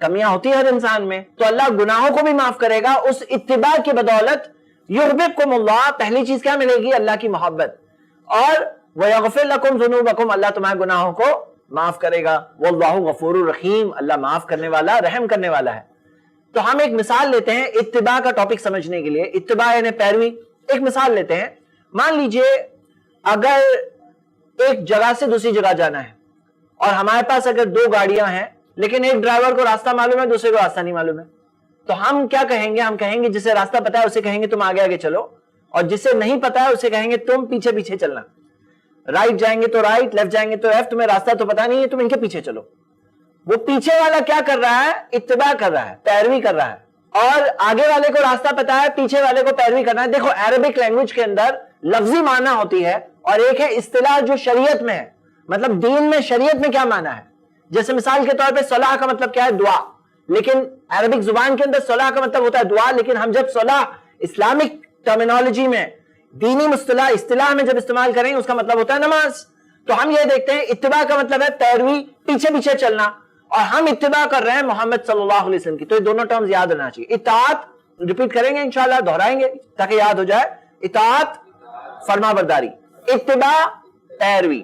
کمیاں ہوتی ہیں ہر انسان میں، تو اللہ گناہوں کو بھی معاف کرے گا اس اتباع کی بدولت۔ یحببکم اللہ، پہلی چیز کیا ملے گی؟ اللہ کی محبت، اور ویغفر لکم ذنوبکم، اللہ تمہارے گناہوں کو معاف کرے گا۔ واللہ غفور الرحیم، اللہ معاف کرنے والا، رحم کرنے والا ہے۔ تو ہم ایک مثال لیتے ہیں اتباع کا ٹاپک سمجھنے کے لیے، اتباع یعنی پیروی۔ ایک مثال لیتے ہیں، مان لیجئے اگر ایک جگہ سے دوسری جگہ جانا ہے اور ہمارے پاس اگر دو گاڑیاں ہیں لیکن ایک ڈرائیور کو راستہ معلوم ہے، دوسرے کو راستہ نہیں معلوم ہے، تو ہم کیا کہیں گے؟ ہم کہیں گے جسے راستہ پتا ہے اسے کہیں گے تم آگے آگے چلو، اور جسے نہیں پتا ہے اسے کہیں گے تم پیچھے پیچھے چلنا، رائٹ جائیں گے تو رائٹ، لیفٹ جائیں گے تو لیفٹ، تمہیں راستہ تو پتا نہیں ہے تم ان کے پیچھے چلو۔ وہ پیچھے والا کیا کر رہا ہے؟ اتباع کر رہا ہے، پیروی کر رہا ہے، اور آگے والے کو راستہ پتا ہے، پیچھے والے کو پیروی کرنا ہے۔ دیکھو عربک لینگویج کے اندر لفظی معنی ہوتی ہے اور ایک ہے اصطلاح جو شریعت میں ہے، مطلب دین میں شریعت میں کیا معنی ہے۔ جیسے مثال کے طور پہ صلاح کا مطلب کیا ہے؟ دعا، لیکن عربک زبان کے اندر صلاح کا مطلب ہوتا ہے دعا، لیکن ہم جب صلاح اسلامک ٹرمینالوجی میں، دینی اصطلاح میں جب استعمال کریں اس کا مطلب ہوتا ہے نماز۔ تو ہم یہ دیکھتے ہیں اتباع کا مطلب ہے پیروی، پیچھے پیچھے چلنا، اور ہم اتباع کر رہے ہیں محمد صلی اللہ علیہ وسلم کی۔ تو یہ دونوں ٹرمز یاد رہنا چاہیے۔ اطاعت ریپیٹ کریں گے انشاءاللہ، دہرائیں گے تاکہ یاد ہو جائے۔ اطاعت فرما برداری، اتباع پیروی،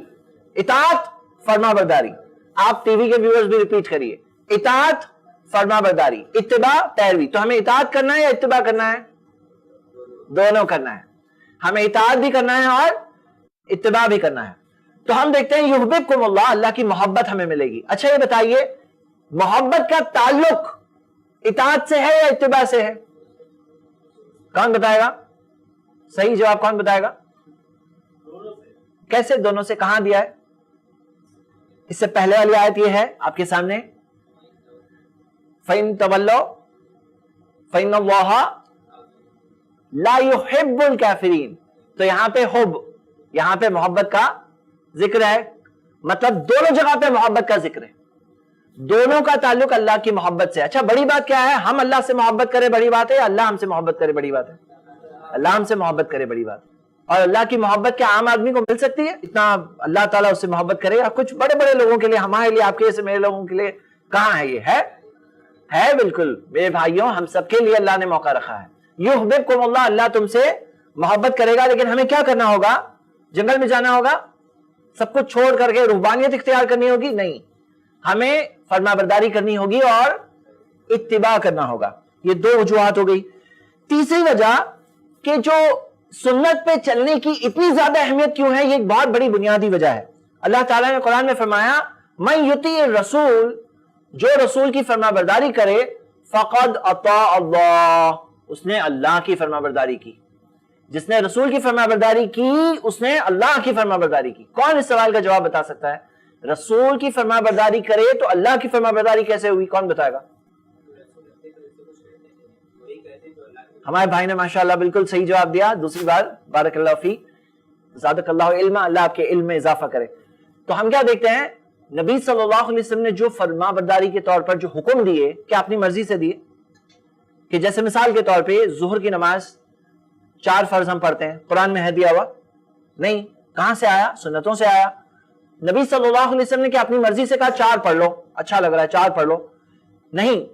اطاعت فرما برداری۔ آپ ٹی وی کے ویورز بھی ریپیٹ کریے، اطاعت فرما برداری، اتباع پیروی۔ تو ہمیں اطاعت کرنا ہے یا اتباع کرنا ہے؟ دونوں کرنا ہے، ہمیں اطاعت بھی کرنا ہے اور اتباع بھی کرنا ہے۔ تو ہم دیکھتے ہیں یحببکم اللہ، اللہ کی محبت ہمیں ملے گی۔ اچھا یہ بتائیے محبت کا تعلق اطاعت سے ہے یا اتباع سے ہے؟ کون بتائے گا؟ صحیح جواب کون بتائے گا؟ کیسے دونوں سے؟ کہاں دیا ہے؟ اس سے پہلے والی آیت یہ ہے آپ کے سامنے، فَإِن تَوَلَّوْا فَإِنَّ اللَّهَ لَا يُحِبُّ الْكَافِرِينَ۔ تو یہاں پہ حب، یہاں پہ محبت کا ذکر ہے، مطلب دونوں جگہ پہ محبت کا ذکر ہے، دونوں کا تعلق اللہ کی محبت سے۔ اچھا بڑی بات کیا ہے؟ ہم اللہ سے محبت کرے بڑی بات ہے یا اللہ ہم سے محبت کرے بڑی بات ہے؟ اللہ ہم سے محبت کرے بڑی بات ہے۔ اور اللہ کی محبت کیا عام آدمی کو مل سکتی ہے؟ اتنا اللہ تعالیٰ اس سے محبت کرے گا؟ کچھ بڑے بڑے لوگوں کے لیے، ہمارے لیے، آپ کے جیسے میرے لوگوں کے لیے کہاں ہے؟ یہ ہے بالکل میرے بھائیوں، ہم سب کے لیے اللہ نے موقع رکھا ہے۔ یحببکم اللہ، اللہ تم سے محبت کرے گا، لیکن ہمیں کیا کرنا ہوگا؟ جنگل میں جانا ہوگا سب کچھ چھوڑ کر کے رہبانیت اختیار کرنی ہوگی؟ نہیں، ہمیں فرما برداری کرنی ہوگی اور اتباع کرنا ہوگا۔ یہ دو وجوہات ہو گئی۔ تیسری وجہ کہ جو سنت پہ چلنے کی اتنی زیادہ اہمیت کیوں ہے، یہ ایک بہت بڑی بنیادی وجہ ہے۔ اللہ تعالیٰ نے قرآن میں فرمایا من یطیع الرسول، جو رسول کی فرما برداری کرے فقد اطاع اللہ، اس نے اللہ کی فرما برداری کی۔ جس نے رسول کی فرما برداری کی اس نے اللہ کی فرما برداری کی۔ کون اس سوال کا جواب بتا سکتا ہے؟ رسول کی فرما برداری کرے تو اللہ کی فرما برداری کیسے ہوئی؟ کون بتائے گا؟ ہمارے بھائی نے ماشاءاللہ بالکل صحیح جواب دیا۔ دوسری بار بارک اللہ فی، زادک اللہ علما، اللہ آپ کے علم میں اضافہ کرے۔ تو ہم کیا دیکھتے ہیں؟ نبی صلی اللہ علیہ وسلم نے جو فرما برداری کے طور پر جو حکم دیے، کیا اپنی مرضی سے دیے؟ کہ جیسے مثال کے طور پہ ظہر کی نماز 4 فرض ہم پڑھتے ہیں، قرآن میں ہے دیا ہوا؟ نہیں، کہاں سے آیا؟ سنتوں سے آیا۔ نبی صلی اللہ علیہ وسلم نے کیا اپنی مرضی سے کہا 4 پڑھ لو، اچھا لگ رہا ہے 4 پڑھ لو؟ نہیں،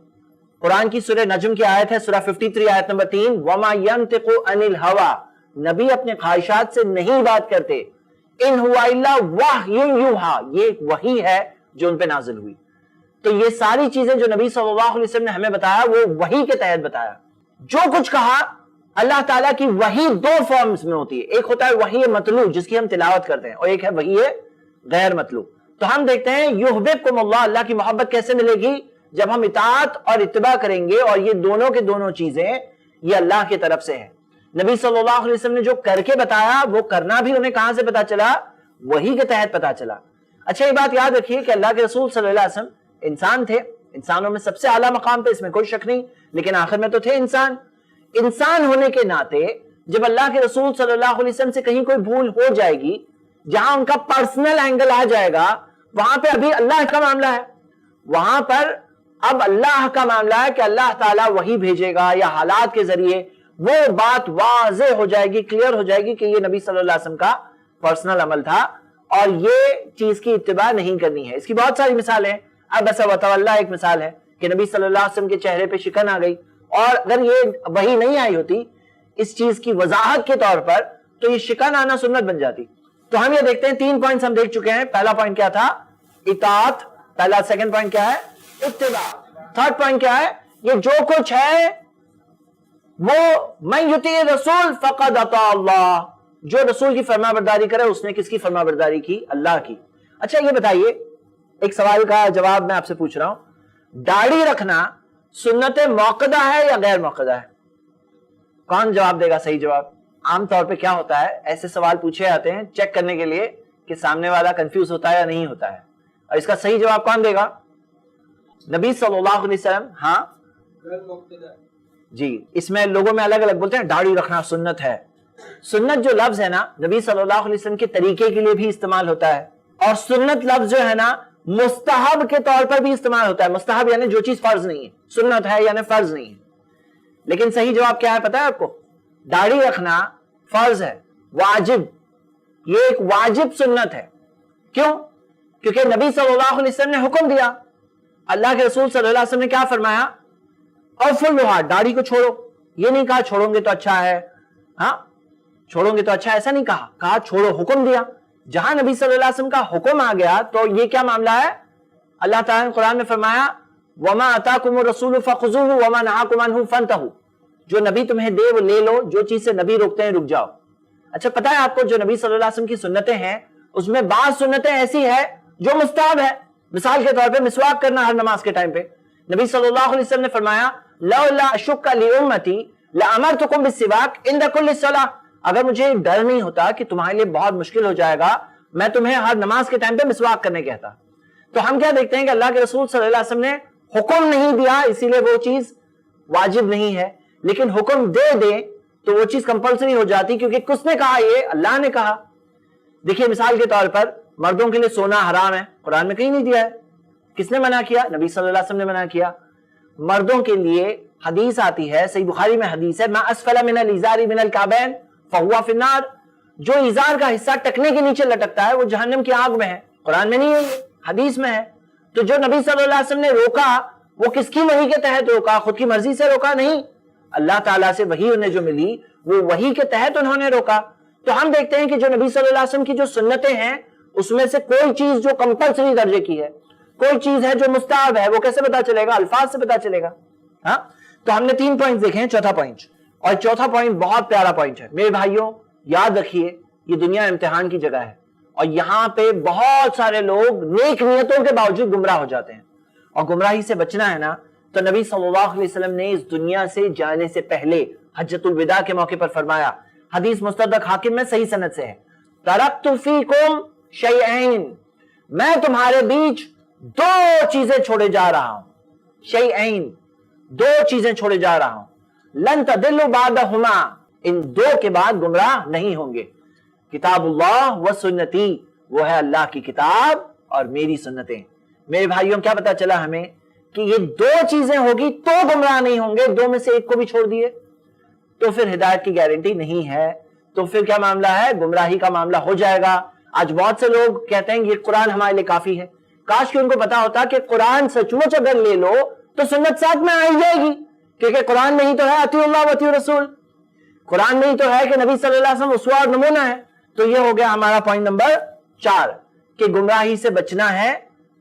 قرآن کی سورہ نجم کی آیت ہے، سورہ 53 آیت نمبر 3، وَمَا يَنْتِقُ عَنِ الْهَوَىٰ، نبی اپنے خواہشات سے نہیں بات کرتے، ان ہوا الا وحی یوحا، یہ وحی ہے جو ان پہ نازل ہوئی۔ تو یہ ساری چیزیں جو نبی صلی اللہ علیہ وسلم نے ہمیں بتایا وہ وحی کے تحت بتایا۔ جو کچھ کہا اللہ تعالیٰ کی وحی 2 فارمز میں ہوتی ہے، ایک ہوتا ہے وحی مطلوع جس کی ہم تلاوت کرتے ہیں، اور ایک ہے وحی غیر مطلوع۔ تو ہم دیکھتے ہیں یحببکم اللہ، اللہ کی محبت کیسے ملے گی؟ جب ہم اطاعت اور اتباع کریں گے، اور یہ دونوں کے دونوں چیزیں یہ اللہ کی طرف سے ہیں۔ نبی صلی اللہ علیہ وسلم نے جو کر کے بتایا وہ کرنا بھی انہیں کہاں سے پتا چلا؟ وحی کے تحت پتا چلا۔ اچھا یہ بات یاد رکھیے کہ اللہ کے رسول صلی اللہ علیہ وسلم انسان تھے، انسانوں میں سب سے اعلیٰ مقام پہ، اس میں کوئی شک نہیں، لیکن آخر میں تو تھے انسان۔ انسان ہونے کے ناطے جب اللہ کے رسول صلی اللہ علیہ وسلم سے کہیں کوئی بھول ہو جائے گی، جہاں ان کا پرسنل اینگل آ جائے گا، وہاں پہ ابھی اللہ کا معاملہ ہے، وہاں پر اب اللہ کا معاملہ ہے کہ اللہ تعالیٰ وحی بھیجے گا یا حالات کے ذریعے وہ بات واضح ہو جائے گی، کلیئر ہو جائے گی کہ یہ نبی صلی اللہ علیہ وسلم کا پرسنل عمل تھا اور یہ چیز کی اتباع نہیں کرنی ہے۔ اس کی بہت ساری مثالیں ہیں۔ اب بس وتولا ایک مثال ہے کہ نبی صلی اللہ علیہ وسلم کے چہرے پہ شکن آ گئی، اور اگر یہ وحی نہیں آئی ہوتی اس چیز کی وضاحت کے طور پر تو یہ شکن آنا سنت بن جاتی۔ تو ہم یہ دیکھتے ہیں 3 پوائنٹس ہم دیکھ چکے ہیں۔ پہلا پوائنٹ کیا تھا؟ اطاعت۔ پہلا سیکنڈ پوائنٹ کیا ہے؟ اتباع۔ تھرڈ پوائنٹ کیا ہے؟ یہ جو کچھ ہے وہ من یطیع الرسول فقد اطاع اللہ، جو رسول کی فرما برداری کرے اس نے کس کی فرما برداری کی؟ اللہ کی۔ اچھا یہ بتائیے، ایک سوال کا جواب میں آپ سے پوچھ رہا ہوں، داڑھی رکھنا سنت موقدہ ہے یا غیر موقدہ ہے؟ کون جواب دے گا صحیح جواب؟ عام طور پہ کیا ہوتا ہے، ایسے سوال پوچھے جاتے ہیں چیک کرنے کے لیے کہ سامنے والا کنفیوز ہوتا ہے یا نہیں ہوتا ہے، اور اس کا صحیح جواب کون دے گا؟ نبی صلی اللہ علیہ وسلم۔ ہاں جی، اس میں لوگوں میں الگ الگ بولتے ہیں داڑھی رکھنا سنت ہے۔ سنت جو لفظ ہے نا، نبی صلی اللہ علیہ وسلم کے طریقے کے لیے بھی استعمال ہوتا ہے، اور سنت لفظ جو ہے نا مستحب کے طور پر بھی استعمال ہوتا ہے۔ مستحب یعنی جو چیز فرض نہیں ہے، سنت ہے یعنی فرض نہیں ہے۔ لیکن صحیح جواب کیا ہے پتا ہے آپ کو؟ داڑھی رکھنا فرض ہے، واجب، یہ ایک واجب سنت ہے۔ کیوں؟ کیونکہ نبی صلی اللہ علیہ وسلم نے حکم دیا، اللہ کے رسول صلی اللہ علیہ وسلم نے کیا فرمایا؟ اوفوا اللحیٰ، داڑھی کو چھوڑو۔ یہ نہیں کہا چھوڑوں گے تو اچھا ہے، ہاں چھوڑوں گے تو اچھا، ایسا نہیں کہا، کہا چھوڑو، حکم دیا۔ جہاں نبی صلی اللہ علیہ وسلم کا حکم آ گیا تو یہ کیا معاملہ ہے؟ اللہ تعالیٰ نے قرآن میں فرمایا وَمَا أَتَاكُمُ الرَّسُولُ فَخُذُوهُ وَمَا نَهَاكُمْ عَنْهُ فَانْتَهُوا، جو نبی تمہیں دے وہ لے لو، جو چیز سے نبی روکتے ہیں رک جاؤ۔ اچھا پتا ہے آپ کو جو نبی صلی اللہ علیہ وسلم کی سنتیں ہیں اس میں بعض سنتیں ایسی ہیں جو مستحب ہے۔ مثال کے طور پہ مسواک کرنا ہر نماز کے ٹائم پہ، نبی صلی اللہ علیہ وسلم نے فرمایا لولا اشق لامتی لامرتکم بالسواک عند کل صلاۃ، اگر مجھے ڈر نہیں ہوتا کہ تمہارے لیے بہت مشکل ہو جائے گا میں تمہیں ہر نماز کے ٹائم پہ مسواک کرنے کہتا۔ تو ہم کیا دیکھتے ہیں کہ اللہ کے رسول صلی اللہ علیہ وسلم نے حکم نہیں دیا، اسی لیے وہ چیز واجب نہیں ہے، لیکن حکم دے دیں تو وہ چیز کمپلسری ہو جاتی، کیونکہ کس نے کہا؟ یہ اللہ نے کہا۔ دیکھیے مثال کے طور پر مردوں کے لیے سونا حرام ہے، قرآن میں کہیں نہیں دیا ہے۔ کس نے منع کیا؟ نبی صلی اللہ علیہ وسلم نے منع کیا۔ مردوں کے لیے حدیث آتی ہے، صحیح بخاری میں حدیث ہے، ما اسفل من الازار من الکعبین فہو فی النار، جو ازار کا حصہ ٹکنے کے نیچے لٹکتا ہے وہ جہنم کی آگ میں ہے۔ قرآن میں نہیں ہے، حدیث میں ہے۔ تو جو نبی صلی اللہ علیہ وسلم نے روکا وہ کس کی وحی کے تحت روکا؟ خود کی مرضی سے روکا نہیں، اللہ تعالیٰ سے وحی انہیں جو ملی وہ وحی کے تحت انہوں نے روکا۔ تو ہم دیکھتے ہیں کہ جو نبی صلی اللہ علیہ وسلم کی جو سنتیں ہیں اس میں سے کوئی چیز جو کمپلسری درجے کی ہے، کوئی چیز ہے جو مستحب ہے، وہ کیسے پتا چلے گا؟ الفاظ سے پتا چلے گا۔ ہاں تو ہم نے 3 پوائنٹ دیکھے ہیں، چوتھا پوائنٹ، اور چوتھا پوائنٹ بہت پیارا پوائنٹ ہے میرے بھائیوں، یاد رکھیے یہ دنیا امتحان کی جگہ ہے، اور یہاں پہ بہت سارے لوگ نیک نیتوں کے باوجود گمراہ ہو جاتے ہیں، اور گمراہی سے بچنا ہے نا تو نبی صلی اللہ علیہ وسلم نے اس دنیا سے جانے سے پہلے حجۃ الوداع کے موقع پر فرمایا، حدیث مستدرک حاکم میں صحیح سند سے ہے، ترکت فیکم شیئین، میں تمہارے بیچ 2 چیزیں چھوڑے جا رہا ہوں، شیئین 2 چیزیں چھوڑے جا رہا ہوں، لن تضلوا بعدہما، ان 2 کے بعد گمراہ نہیں ہوں گے، کتاب اللہ و سنتی، وہ ہے اللہ کی کتاب اور میری سنتیں۔ میرے بھائیوں کیا پتا چلا ہمیں کہ یہ 2 چیزیں ہوگی تو گمراہ نہیں ہوں گے، 2 میں سے ایک کو بھی چھوڑ دیے تو پھر ہدایت کی گارنٹی نہیں ہے، تو پھر کیا معاملہ ہے؟ گمراہی کا معاملہ ہو جائے گا۔ آج بہت سے لوگ کہتے ہیں کہ یہ قرآن ہمارے لیے کافی ہے، کاش کہ ان کو پتا ہوتا کہ قرآن سچ مچ اگر لے لو تو سنت ساتھ میں آئی جائے گی، کیونکہ قرآن میں ہی تو ہے اطیعوا اللہ و اطیعوا الرسول، قرآن میں ہی تو ہے کہ نبی صلی اللہ علیہ وسلم اسوہ اور نمونہ ہے۔ تو یہ ہو گیا ہمارا پوائنٹ نمبر 4 کہ گمراہی سے بچنا ہے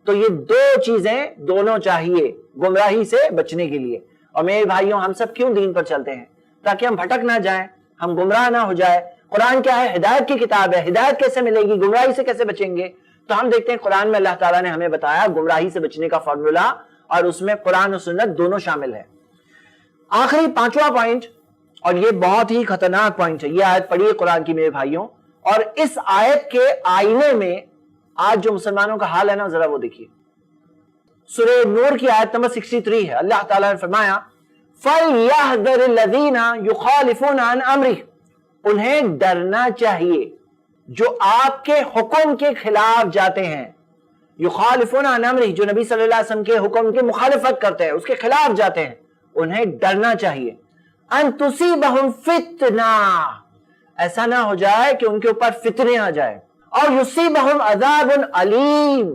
تو یہ 2 چیزیں دونوں چاہیے گمراہی سے بچنے کے لیے۔ اور میرے بھائیوں ہم سب کیوں دین پر چلتے ہیں؟ تاکہ ہم بھٹک نہ جائیں، ہم گمراہ نہ ہو جائے۔ قرآن کیا ہے؟ ہدایت کی کتاب ہے، ہدایت کیسے ملے گی؟ گمراہی سے کیسے بچیں گے؟ تو ہم دیکھتے ہیں قرآن میں اللہ تعالیٰ نے ہمیں بتایا گمراہی سے بچنے کا فارمولا، اور اس میں قرآن و سنت دونوں شامل ہے۔ آخری 5واں پوائنٹ، اور یہ بہت ہی خطرناک پوائنٹ ہے، یہ آیت پڑھیے قرآن کی میرے بھائیوں، اور اس آیت کے آئینے میں آج جو مسلمانوں کا حال ہے نا ذرا وہ دیکھیے۔ سورہ نور کی آیت نمبر 63 ہے، اللہ تعالیٰ نے فرمایا فَلْيَحْذَرِ الَّذِينَ يُخَالِفُونَ عَنْ أَمْرِهِ، انہیں ڈرنا چاہیے جو آپ کے حکم کے خلاف جاتے ہیں، یخالفون عن امرہ، جو نبی صلی اللہ علیہ وسلم کے حکم کی مخالفت کرتے ہیں، اس کے خلاف جاتے ہیں، انہیں ڈرنا چاہیے۔ ان تصیبہم فتنہ، ایسا نہ ہو جائے کہ ان کے اوپر فتنے آ جائے، اور یصیبہم عذاب علیم،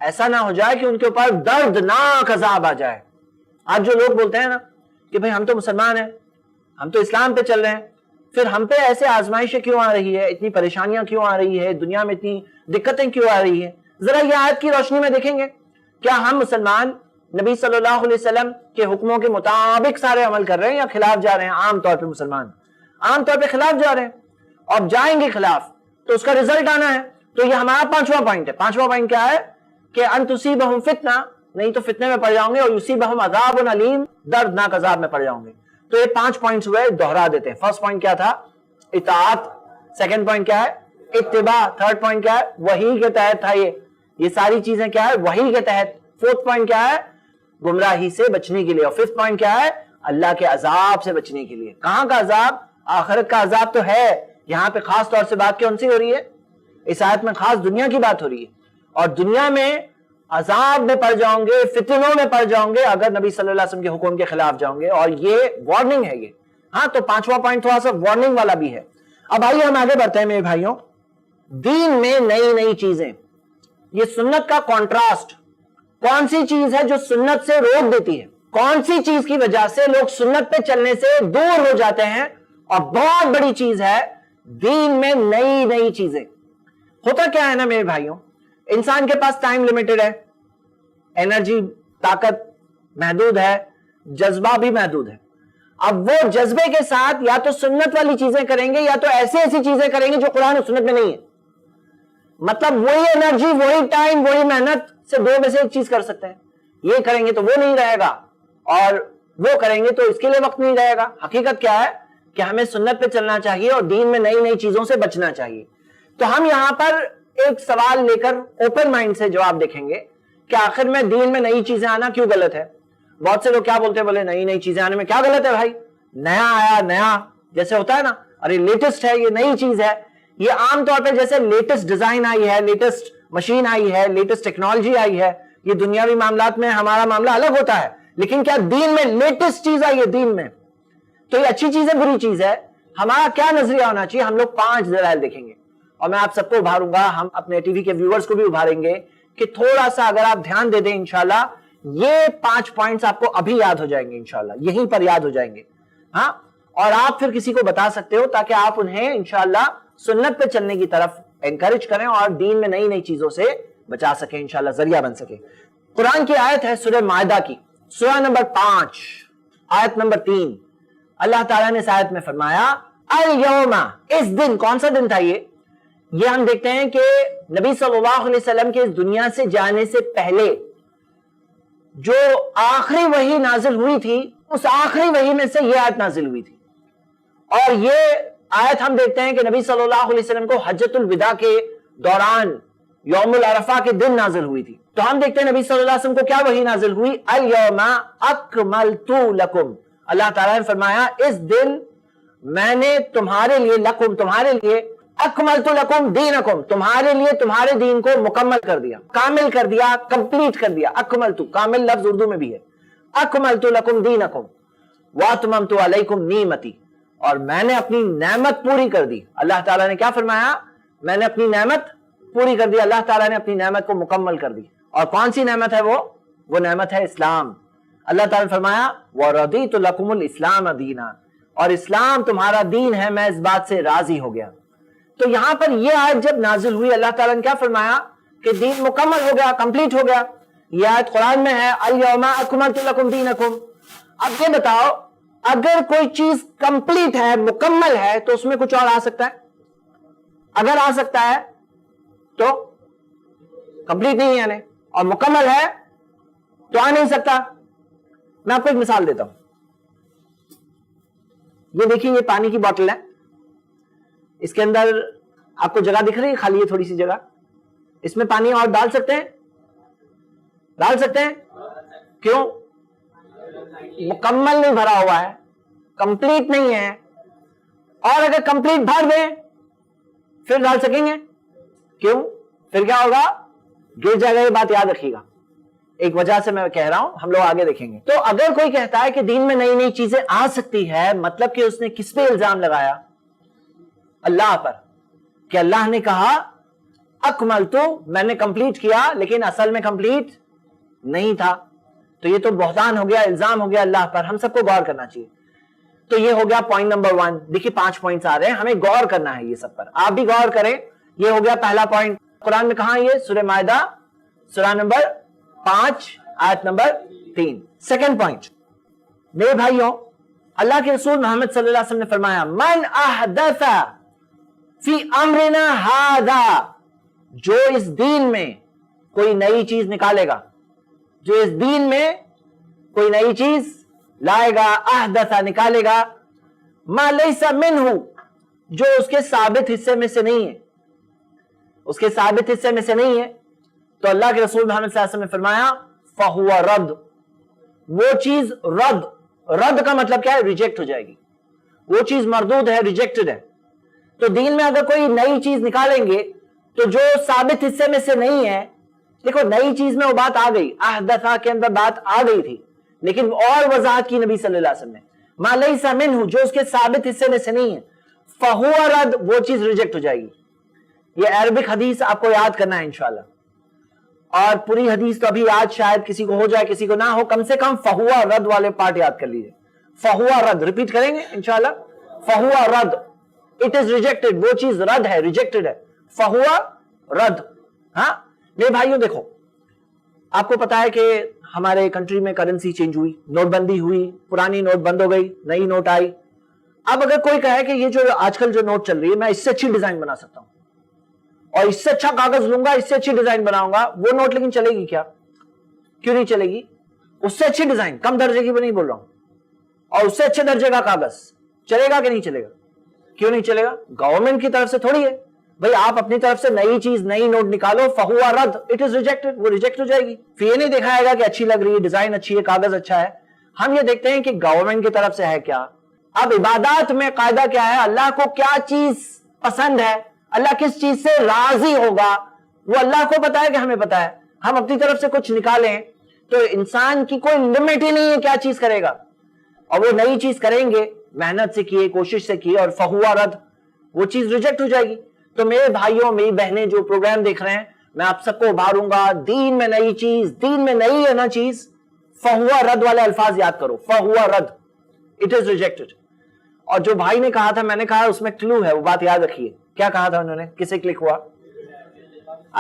ایسا نہ ہو جائے کہ ان کے اوپر دردناک عذاب آ جائے۔ آج جو لوگ بولتے ہیں نا کہ بھئی ہم تو مسلمان ہیں, ہم تو اسلام پہ چل رہے ہیں, پھر ہم پہ ایسے آزمائشیں کیوں آ رہی ہے, اتنی پریشانیاں کیوں آ رہی ہے, دنیا میں اتنی دقتیں کیوں آ رہی ہے؟ ذرا یہ آیت کی روشنی میں دیکھیں گے, کیا ہم مسلمان نبی صلی اللہ علیہ وسلم کے حکموں کے مطابق سارے عمل کر رہے ہیں یا خلاف جا رہے ہیں؟ عام طور پہ مسلمان عام طور پہ خلاف جا رہے ہیں, اور جائیں گے خلاف تو اس کا رزلٹ آنا ہے. تو یہ ہمارا 5واں پوائنٹ ہے. 5واں پوائنٹ کیا ہے کہ ان تصیبہم فتنہ, نہیں تو فتنے میں پڑ جاؤں گے, اور یصیبہم عذاب علیم, دردناک عذاب میں پڑ جاؤں گے. تو یہ 5 پوائنٹس ہوئے, دوہرا دیتے ہیں. فرسٹ پوائنٹ کیا تھا؟ اطاعت. سیکنڈ پوائنٹ کیا ہے؟ اتباع. تھرڈ پوائنٹ کیا ہے؟ وحی کے تحت تھا یہ ساری چیزیں کیا ہے؟ وحی کے تحت. فورتھ پوائنٹ کیا ہے؟ گمراہی سے بچنے کے لیے. اور ففتھ پوائنٹ کیا ہے؟ اللہ کے عذاب سے بچنے کے لیے. کہاں کا عذاب؟ آخرت کا عذاب تو ہے. یہاں پہ خاص طور سے بات کون سی ہو رہی ہے؟ اس آیت میں خاص دنیا کی بات ہو رہی ہے, اور دنیا میں عذاب میں پڑ جاؤں گے, فتنوں میں پڑ جاؤں گے اگر نبی صلی اللہ علیہ وسلم کے حکم کے خلاف جاؤں گے, اور یہ وارننگ ہے یہ. ہاں, تو 5واں پوائنٹ تھوڑا سا وارننگ والا بھی ہے. اب آئیے ہم آگے بڑھتے ہیں میرے بھائیوں. دین میں نئی نئی چیزیں, یہ سنت کا کنٹراسٹ. کون سی چیز ہے جو سنت سے روک دیتی ہے؟ کون سی چیز کی وجہ سے لوگ سنت پہ چلنے سے دور ہو جاتے ہیں؟ اور بہت بڑی چیز ہے دین میں نئی نئی چیزیں. ہوتا کیا ہے نا میرے بھائیوں, انسان کے پاس ٹائم لمیٹڈ ہے, انرجی طاقت محدود ہے, جذبہ بھی محدود ہے. اب وہ جذبے کے ساتھ یا تو سنت والی چیزیں کریں گے یا تو ایسی چیزیں کریں گے جو قرآن و سنت میں نہیں ہے. مطلب وہی انرجی, وہی ٹائم, وہی محنت سے 2 میں سے ایک چیز کر سکتے ہیں. یہ کریں گے تو وہ نہیں رہے گا, اور وہ کریں گے تو اس کے لیے وقت نہیں رہے گا. حقیقت کیا ہے کہ ہمیں سنت پہ چلنا چاہیے اور دین میں نئی نئی چیزوں سے بچنا چاہیے. تو ہم یہاں پر ایک سوال لے کر اوپن مائنڈ سے جواب دیکھیں گے کہ آخر میں دین میں نئی چیزیں آنا کیوں غلط ہے. بہت سے لوگ کیا بولتے ہیں, بولے نئی چیزیں آنے میں کیا غلط ہے بھائی, نیا آیا, نیا جیسے ہوتا ہے نا, ارے لیٹسٹ ہے, یہ نئی چیز ہے. یہ عام طور پہ جیسے لیٹسٹ ڈیزائن آئی ہے, لیٹسٹ مشین آئی ہے, لیٹسٹ ٹیکنالوجی آئی ہے, یہ دنیاوی معاملات میں ہمارا معاملہ الگ ہوتا ہے, لیکن کیا دین میں لیٹسٹ چیز آئی ہے دین میں؟ تو یہ اچھی چیز ہے, بری چیز ہے؟ ہمارا کیا نظریہ ہونا چاہیے؟ ہم لوگ 5 دلائل دیکھیں گے, اور میں آپ سب کو ابھاروں گا, ہم اپنے ٹی وی کے ویورز کو بھی ابھاریں گے کہ تھوڑا سا اگر آپ دھیان دے دیں انشاءاللہ یہ 5 پوائنٹس آپ کو ابھی یاد ہو جائیں گے, انشاءاللہ یہیں پر یاد ہو جائیں گے. ہاں, اور آپ پھر کسی کو بتا سکتے ہو تاکہ آپ انہیں انشاءاللہ سنت پہ چلنے کی طرف انکریج کریں اور دین میں نئی نئی چیزوں سے بچا سکیں, انشاءاللہ ذریعہ بن سکے. قرآن کی آیت ہے سورہ مائدہ کی, سورہ نمبر 5 آیت نمبر 3. اللہ تعالیٰ نے اس آیت میں فرمایا الیوم, اس دن. کون سا دن تھا یہ ہم دیکھتے ہیں کہ نبی صلی اللہ علیہ وسلم کے اس دنیا سے جانے سے پہلے جو آخری وحی نازل ہوئی تھی, اس آخری وحی میں سے یہ آیت نازل ہوئی تھی. اور یہ آیت ہم دیکھتے ہیں کہ نبی صلی اللہ علیہ وسلم کو حجۃ الوداع کے دوران یوم العرفہ کے دن نازل ہوئی تھی. تو ہم دیکھتے ہیں نبی صلی اللہ علیہ وسلم کو کیا وحی نازل ہوئی؟ الیوم اکملت لکم. اللہ تعالیٰ نے فرمایا اس دن میں نے تمہارے لیے, لکم تمہارے لیے, اکملت لکم دینکم تمہارے لیے تمہارے دین کو مکمل کر دیا, کامل کر دیا, کمپلیٹ کر دیا. اکملت, کامل لفظ اردو میں بھی ہے. اکملت لکم دینکم واتممت علیکم نعمتی, اور میں نے اپنی نعمت پوری کر دی. اللہ تعالیٰ نے کیا فرمایا؟ میں نے اپنی نعمت پوری کر دی. اللہ تعالیٰ نے اپنی نعمت کو مکمل کر دی. اور کون سی نعمت ہے وہ نعمت ہے اسلام. اللہ تعالیٰ نے فرمایا وَرَضِيتُ لَكُمُ الْإِسْلَامَ دِينًا, اور اسلام تمہارا دین ہے, میں اس بات سے راضی ہو گیا. تو یہاں پر یہ آیت جب نازل ہوئی, اللہ تعالیٰ نے کیا فرمایا کہ دین مکمل ہو گیا, کمپلیٹ ہو گیا. یہ آیت قرآن میں ہے الیوم اکملت لکم دینکم. اب یہ بتاؤ, اگر کوئی چیز کمپلیٹ ہے, مکمل ہے, تو اس میں کچھ اور آ سکتا ہے؟ اگر آ سکتا ہے تو کمپلیٹ نہیں ہے یعنی, اور مکمل ہے تو آ نہیں سکتا. میں آپ کو ایک مثال دیتا ہوں. یہ دیکھیے, یہ پانی کی بوتل ہے, اس کے اندر آپ کو جگہ دکھ رہی ہے, خالی ہے تھوڑی سی جگہ, اس میں پانی اور ڈال سکتے ہیں؟ ڈال سکتے ہیں. کیوں؟ مکمل نہیں بھرا ہوا ہے, کمپلیٹ نہیں ہے. اور اگر کمپلیٹ بھر دیں پھر ڈال سکیں گے؟ کیوں؟ پھر کیا ہوگا؟ گر جائے گا. یہ بات یاد رکھیے گا, ایک وجہ سے میں کہہ رہا ہوں, ہم لوگ آگے دیکھیں گے. تو اگر کوئی کہتا ہے کہ دین میں نئی نئی چیزیں آ سکتی ہے, مطلب کہ اس نے کس پہ الزام لگایا؟ اللہ پر, کہ اللہ نے کہا اکملت, میں نے کمپلیٹ کیا, لیکن اصل میں کمپلیٹ نہیں تھا. تو یہ تو بہتان ہو گیا، الزام ہو گیا اللہ پر، ہم سب کو غور کرنا چاہیے۔ تو یہ ہو گیا پوائنٹ نمبر 1۔ دیکھیے 5 پوائنٹس آ رہے ہیں، ہمیں غور کرنا ہے یہ سب پر، آپ بھی غور کریں۔ یہ ہو گیا پہلا پوائنٹ، قرآن میں کہاں؟ یہ سورہ مائدہ سورہ نمبر 5 آیت نمبر 3۔ سیکنڈ پوائنٹ میرے بھائیوں، اللہ کے رسول محمد صلی اللہ علیہ وسلم نے فرمایا من احدث فی امرنا ھذا، جو اس دین میں کوئی نئی چیز نکالے گا، جو اس دین میں کوئی نئی چیز لائے گا، احدث نکالے گا، ما لیس منہ، جو اس کے ثابت حصے میں سے نہیں ہے، اس کے ثابت حصے میں سے نہیں ہے، تو اللہ کے رسول محمد صلی اللہ علیہ وسلم نے فرمایا فہو رد، وہ چیز رد، رد کا مطلب کیا ہے؟ ریجیکٹ ہو جائے گی، وہ چیز مردود ہے، ریجیکٹڈ ہے۔ تو دین میں اگر کوئی نئی چیز نکالیں گے تو جو ثابت حصے میں سے نہیں ہے، دیکھو نئی چیز میں وہ بات آ گئی، احدثہ کے اندر بات آ گئی تھی، لیکن اور وضاحت کی نبی صلی اللہ علیہ وسلم نے، ما لیس منہ، جو اس کے ثابت حصے میں سے نہیں ہے، فہو رد، وہ چیز ریجیکٹ ہو جائے گی۔ یہ عربک حدیث آپ کو یاد کرنا ہے انشاءاللہ، اور پوری حدیث تو ابھی یاد شاید کسی کو ہو جائے کسی کو نہ ہو، کم سے کم فہو رد والے پارٹ یاد کر لیجیے۔ فہو رد ریپیٹ کریں گے انشاءاللہ، فہو رد، اٹ از ریجیکٹڈ، وہ چیز رد ہے، ریجیکٹڈ ہے، فہو رد۔ ہاں میرے بھائیوں دیکھو، آپ کو پتا ہے کہ ہمارے کنٹری میں کرنسی چینج ہوئی، نوٹ بندی ہوئی، پرانی نوٹ بند ہو گئی، نئی نوٹ آئی۔ اب اگر کوئی کہے کہ یہ جو آج کل جو نوٹ چل رہی ہے میں اس سے اچھی ڈیزائن بنا سکتا ہوں اور اس سے اچھا کاغذ لوں گا، اس سے اچھی ڈیزائن بناؤں گا، وہ نوٹ لیکن چلے گی کیا؟ کیوں نہیں چلے گی؟ اس سے اچھی ڈیزائن، کم درجے کی بھی نہیں بول رہا ہوں، اور اس سے اچھے درجے کا کاغذ چلے گا کہ نہیں چلے گا؟ کیوں نہیں چلے گا؟ گورنمنٹ کی طرف سے تھوڑی ہے بھائی، آپ اپنی طرف سے نئی چیز، نئی نوٹ نکالو، فہو رد، اٹ از ریجیکٹڈ، وہ ریجیکٹ ہو جائے گی۔ پھر یہ نہیں دیکھا جائے گا کہ اچھی لگ رہی ہے، ڈیزائن اچھی ہے، کاغذ اچھا ہے، ہم یہ دیکھتے ہیں کہ گورنمنٹ کی طرف سے ہے کیا۔ اب عبادات میں قاعدہ کیا ہے؟ اللہ کو کیا چیز پسند ہے، اللہ کس چیز سے راضی ہوگا، وہ اللہ کو پتا ہے کہ ہمیں پتا ہے۔ ہم اپنی طرف سے کچھ نکالیں تو انسان کی کوئی لمٹ ہی نہیں ہے کیا چیز کرے گا، اور وہ نئی چیز کریں گے، محنت سے کیے، کوشش سے کیے، اور فہو رد، وہ چیز ریجیکٹ ہو جائے گی۔ تو میرے بھائیوں، میری بہنیں جو پروگرام دیکھ رہے ہیں، میں آپ سب کو ابھاروں گا، دین میں نئی چیز، دین میں نئی ہے نا چیز، فہو رد والے الفاظ یاد کرو، فہو رد، اٹ از ریجیکٹڈ۔ اور جو بھائی نے کہا تھا، میں نے کہا اس میں کلو ہے، وہ بات یاد رکھیے۔ کیا کہا تھا انہوں نے؟ کسے کلک ہوا؟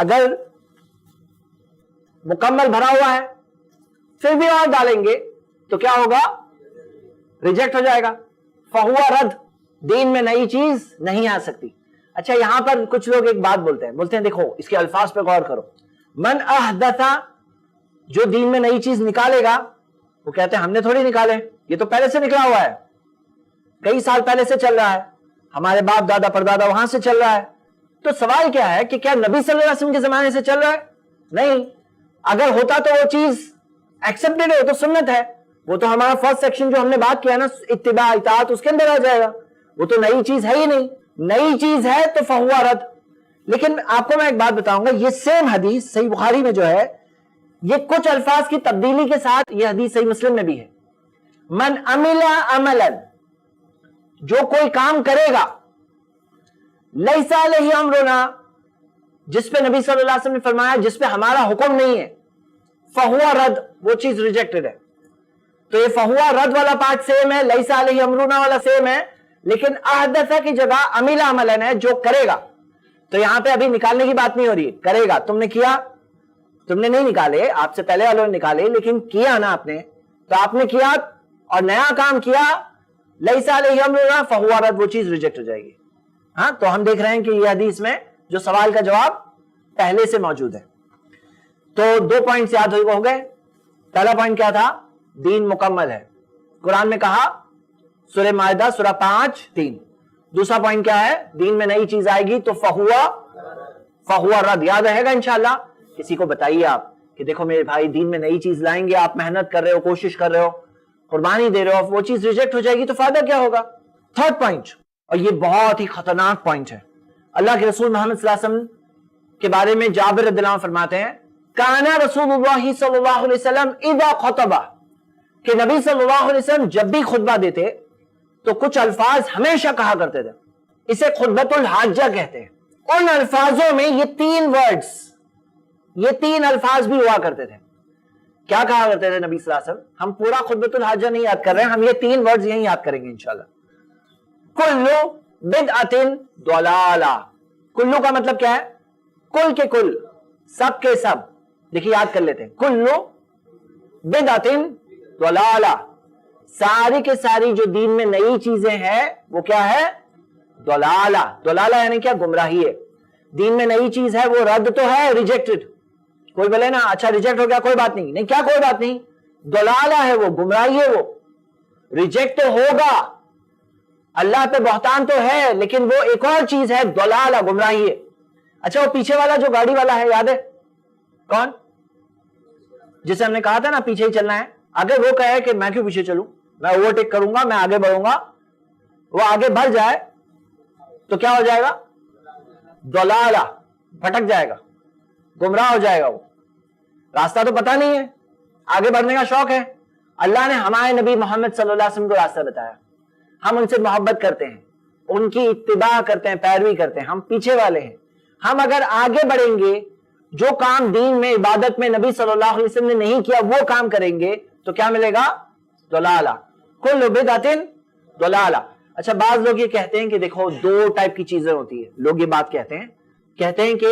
اگر مکمل بھرا ہوا ہے پھر بھی اور ڈالیں گے تو کیا ہوگا؟ ریجیکٹ ہو جائے گا۔ فہو رد، دین میں نئی چیز نہیں آ سکتی۔ اچھا یہاں پر کچھ لوگ ایک بات بولتے ہیں دیکھو اس کے الفاظ پہ غور کرو، من احدث، جو دین میں نئی چیز نکالے گا، وہ کہتے ہیں ہم نے تھوڑی نکالے، یہ تو پہلے سے نکلا ہوا ہے، کئی سال پہلے سے چل رہا ہے، ہمارے باپ دادا پردادا وہاں سے چل رہا ہے۔ تو سوال کیا ہے کہ کیا نبی صلی اللہ علیہ وسلم کے زمانے سے چل رہا ہے؟ نہیں، اگر ہوتا تو وہ چیز ایکسپٹڈ ہے، تو سنت ہے، وہ تو ہمارا فرسٹ سیکشن جو ہم نے بات کیا نا، اتباع اطاعت، اس کے اندر آ جائے گا، وہ تو نئی چیز ہے ہی نہیں، نئی چیز ہے تو فہو رد۔ لیکن آپ کو میں ایک بات بتاؤں گا، یہ سیم حدیث صحیح بخاری میں جو ہے، یہ کچھ الفاظ کی تبدیلی کے ساتھ یہ حدیث صحیح مسلم میں بھی ہے۔ من عمل عملا، جو کوئی کام کرے گا، لیس علیہ امرنا، جس پہ نبی صلی اللہ علیہ وسلم نے فرمایا جس پہ ہمارا حکم نہیں ہے، فہو رد، وہ چیز ریجیکٹڈ ہے۔ تو یہ فہو رد والا پارٹ سیم ہے، لیس علیہ امرنا والا سیم ہے، لیکن احدث کی جگہ عمل عملا ہے، جو کرے گا۔ تو یہاں پہ ابھی نکالنے کی بات نہیں ہو رہی ہے، کرے گا، تم نے کیا، تم نے نہیں نکالے، آپ سے پہلے والوں نے نکالے، لیکن کیا نا آپ نے، تو آپ نے کیا اور نیا کام کیا، لیس علیہ امرنا فہو رد، وہ چیز ریجیکٹ ہو جائے گی۔ ہاں تو ہم دیکھ رہے ہیں کہ یہ حدیث میں جو سوال کا جواب پہلے سے موجود ہے۔ تو 2 پوائنٹس یاد ہو گئے۔ پہلا پوائنٹ کیا تھا؟ دین مکمل ہے، قرآن میں کہا، سورہ مائدہ سورہ 5:3۔ دوسرا پوائنٹ کیا ہے؟ دین میں نئی چیز آئے گی تو فہو رد، یاد رہے گا انشاءاللہ۔ کسی کو بتائیے آپ کہ دیکھو میرے بھائی دین میں نئی چیز لائیں گے، آپ محنت کر رہے ہو، کوشش کر رہے ہو، قربانی دے رہے ہو، وہ چیز ریجیکٹ ہو جائے گی تو فائدہ کیا ہوگا؟ تھرڈ پوائنٹ، اور یہ بہت ہی خطرناک پوائنٹ ہے، اللہ کے رسول محمد صلی اللہ علیہ وسلم کے بارے میں جابر رضی اللہ عنہ فرماتے ہیں، کان رسول اللہ صلی اللہ علیہ وسلم اذا خطبہ، کہ نبی صلی اللہ علیہ وسلم جب بھی خطبہ دیتے تو کچھ الفاظ ہمیشہ کہا کرتے تھے، اسے خطبۃ الحاجہ کہتے ہیں۔ ان الفاظوں میں یہ 3 ورڈز، یہ 3 الفاظ بھی ہوا کرتے تھے۔ کیا کہا کرتے تھے نبی صلی اللہ علیہ وسلم؟ ہم پورا خطبۃ الحاجہ نہیں یاد کر رہے ہیں، ہم یہ 3 ورڈز یہیں یاد کریں گے انشاءاللہ. کلو بدعۃ ضلالہ. کلو کا مطلب کیا ہے؟ کل کے کل، سب کے سب. دیکھیے یاد کر لیتے ہیں. کلو بدعۃ ضلالہ، ساری کے ساری جو دین میں نئی چیزیں ہیں وہ کیا ہے؟ ضلالہ. ضلالہ یعنی کیا؟ گمراہی ہے. دین میں نئی چیز ہے وہ رد تو ہے، ریجیکٹڈ. کوئی بولے نا اچھا ریجیکٹ ہو گیا کوئی بات نہیں، نہیں کیا کوئی بات نہیں، ضلالہ ہے وہ، گمراہی ہے وہ، ریجیکٹ تو ہوگا. اللہ پہ بہتان تو ہے لیکن وہ ایک اور چیز ہے، ضلالہ، گمراہی ہے. اچھا وہ پیچھے والا جو گاڑی والا ہے یاد ہے کون؟ جسے ہم نے کہا تھا نا پیچھے ہی چلنا ہے، اگر وہ کہے کہ میں کیوں پیچھے چلوں، میں اوورٹیک کروں گا، میں آگے بڑھوں گا، وہ آگے بڑھ جائے تو کیا ہو جائے گا؟ ضلالہ، بھٹک جائے گا، گمراہ ہو جائے گا. وہ راستہ تو پتہ نہیں ہے، آگے بڑھنے کا شوق ہے. اللہ نے ہمارے نبی محمد صلی اللہ علیہ وسلم کو راستہ بتایا، ہم ان سے محبت کرتے ہیں، ان کی اتباع کرتے ہیں، پیروی کرتے ہیں، ہم پیچھے والے ہیں. ہم اگر آگے بڑھیں گے، جو کام دین میں عبادت میں نبی صلی اللہ علیہ وسلم نے نہیں کیا وہ کام کریں گے تو کیا ملے گا؟ ضلالہ. کل بدعۃ ضلالہ. اچھا بعض لوگ یہ کہتے ہیں کہ دیکھو 2 ٹائپ کی چیزیں ہوتی ہیں، لوگ یہ بات کہتے ہیں کہ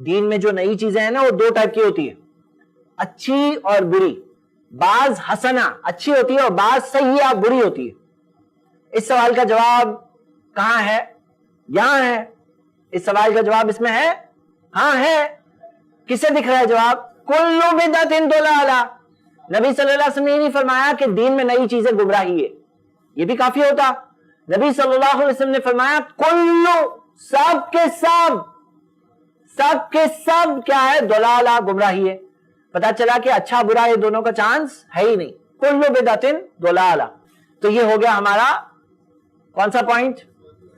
دین میں جو نئی چیزیں ہیں نا وہ 2 ٹائپ کی ہوتی ہیں، اچھی اور بری. بعض حسنہ اچھی ہوتی ہے اور بعض سیئہ بری ہوتی ہے. اس سوال کا جواب کہاں ہے؟ یہاں ہے. اس سوال کا جواب اس میں ہے؟ ہاں ہے. کسے دکھ رہا ہے جواب؟ کل بدعۃ ضلالہ. نبی صلی اللہ علیہ وسلم نے نہیں فرمایا کہ دین میں نئی چیزیں گمراہی ہے، یہ بھی کافی ہوتا. نبی صلی اللہ علیہ وسلم نے فرمایا کلو، سب کے سب کیا ہے؟ ضلالہ، گمراہی ہے. پتا چلا کہ اچھا برا یہ دونوں کا چانس ہے ہی نہیں. کلو بدعۃ ضلالہ. تو یہ ہو گیا ہمارا کون سا پوائنٹ؟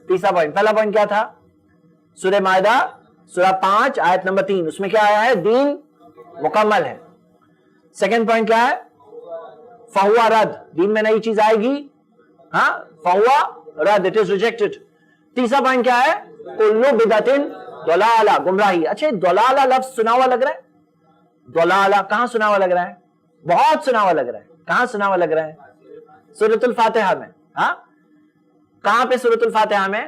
تیسرا پوائنٹ. پہلا پوائنٹ کیا تھا؟ سورہ مائدہ سورہ 5 آیت نمبر 3، اس میں کیا آیا ہے؟ دین مکمل ہے. سیکنڈ پوائنٹ کیا ہے؟ فہو رد، دین میں نئی چیز آئے گی، ہاں فہو رد، اٹ از ریجیکٹڈ. تیسرا پوائنٹ کیا ہے؟ کلو بدعۃ ضلالہ، گمراہی. اچھا ضلالہ لفظ سنا ہوا لگ رہا ہے؟ ضلالہ کہاں سنا ہوا لگ رہا ہے؟ بہت سنا ہوا لگ رہا ہے. کہاں سنا ہوا لگ رہا ہے؟ سورۃ الفاتحہ میں. ہاں کہاں پہ سورۃ الفاتحہ میں؟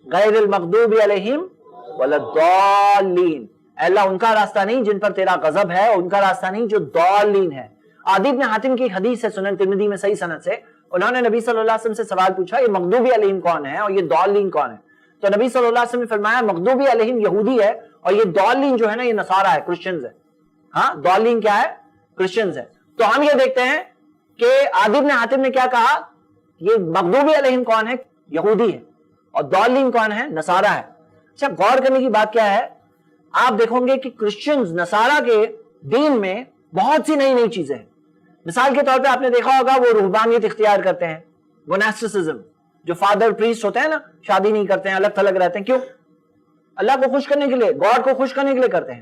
غیر المغضوب علیہم ولا الضالین. اے اللہ ان کا راستہ نہیں جن پر تیرا غضب ہے، ان کا راستہ نہیں جو ضالین ہے. عدی بن حاتم کی حدیث ہے سنن ترمذی میں صحیح سند سے، انہوں نے نبی صلی اللہ علیہ وسلم سے سوال پوچھا یہ مغضوب علیہم کون ہے اور یہ ضالین کون ہے؟ تو نبی صلی اللہ علیہ وسلم نے فرمایا مغضوب علیہم یہودی ہے اور یہ ضالین جو ہے نا یہ نصارہ ہے، کرسچنز ہے. ہاں ضالین کیا ہے؟ کرسچنز ہے. تو ہم یہ دیکھتے ہیں کہ عدی بن حاتم نے کیا کہا؟ یہ مغضوب علیہم کون ہے؟ یہودی ہے، اور ضالین کون ہے؟ نصارہ ہے. اچھا غور کرنے کی بات کیا ہے؟ آپ دیکھو گے کہ کرسچنز نصارہ کے دین میں بہت سی نئی نئی چیزیں ہیں. مثال کے طور پہ آپ نے دیکھا ہوگا وہ رہبانیت اختیار کرتے ہیں، موناسٹسزم، جو فادر پریسٹ ہوتے ہیں نا شادی نہیں کرتے ہیں، الگ تھلگ رہتے ہیں. کیوں؟ اللہ کو خوش کرنے کے لیے، گاڈ کو خوش کرنے کے لیے کرتے ہیں.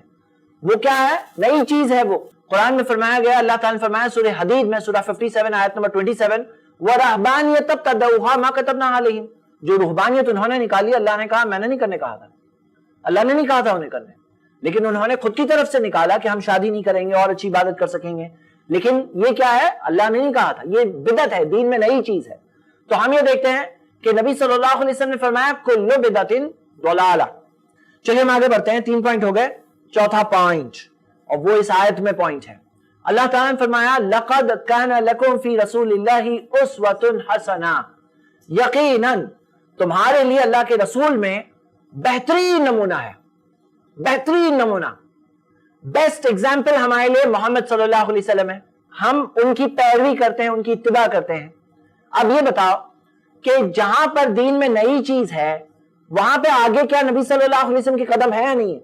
وہ کیا ہے؟ نئی چیز ہے. وہ قرآن میں فرمایا گیا، اللہ تعالیٰ نے فرمایا سورہ حدید میں سورہ 57 آیت نمبر 27 وَرَهْبَانِيَةً ابْتَدَعُوهَا مَا كَتَبْنَا عَلَيْهِمْ. جو رہبانیت انہوں نے نکالی، اللہ نے کہا میں نے نہیں کرنے کہا تھا، اللہ نے نہیں کہا تھا انہیں کرنے، لیکن انہوں نے خود کی طرف سے نکالا کہ ہم شادی نہیں کریں گے اور اچھی عبادت کر سکیں گے. لیکن یہ کیا ہے؟ اللہ نے نہیں کہا تھا، یہ بدعت ہے، دین میں نئی چیز ہے. تو ہم یہ دیکھتے ہیں کہ نبی صلی اللہ علیہ وسلم نے فرمایا کل بدعت ضلالہ. چلیے ہم آگے بڑھتے ہیں. 3 پوائنٹ ہو گئے. چوتھا پوائنٹ، اور وہ اس آیت میں پوائنٹ ہے. اللہ تعالیٰ نے فرمایا لَقَدْ كَانَ لَكُمْ فِي رَسُولِ اللَّهِ أُسْوَةٌ حَسَنَةٌ. یقیناً تمہارے لیے اللہ کے رسول میں بہترین نمونہ ہے، بہترین نمونہ، بیسٹ ایگزامپل ہمارے لیے محمد صلی اللہ علیہ وسلم ہے. ہم ان کی پیروی کرتے ہیں، ان کی اتباع کرتے ہیں. اب یہ بتاؤ کہ جہاں پر دین میں نئی چیز ہے وہاں پہ آگے کیا نبی صلی اللہ علیہ وسلم کے قدم ہے یا نہیں ہے؟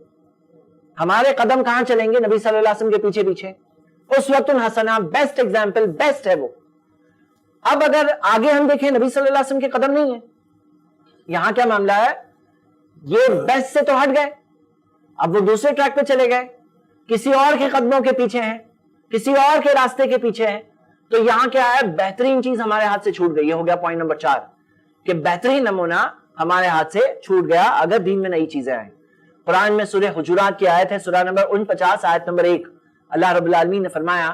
ہمارے قدم کہاں چلیں گے؟ نبی صلی اللہ علیہ وسلم کے پیچھے پیچھے. اسوۃ حسنہ، بیسٹ ایگزامپل، بیسٹ ہے وہ. اب اگر آگے ہم دیکھیں نبی صلی اللہ علیہ وسلم کے قدم نہیں ہے، یہاں کیا معاملہ ہے؟ یہ بیسٹ سے تو ہٹ گئے، اب وہ دوسرے ٹریک پہ چلے گئے، کسی اور کے قدموں کے پیچھے ہیں، کسی اور کے راستے کے پیچھے ہیں. تو یہاں کیا ہے؟ بہترین چیز ہمارے ہاتھ سے چھوٹ گئی. یہ ہو گیا پوائنٹ نمبر 4 کہ بہترین نمونہ ہمارے ہاتھ سے چھوٹ گیا اگر دین میں نئی چیزیں آئیں. قرآن میں سورہ حجرات کی آیت ہے، سورہ نمبر 49 آیت نمبر 1. اللہ رب العالمین نے فرمایا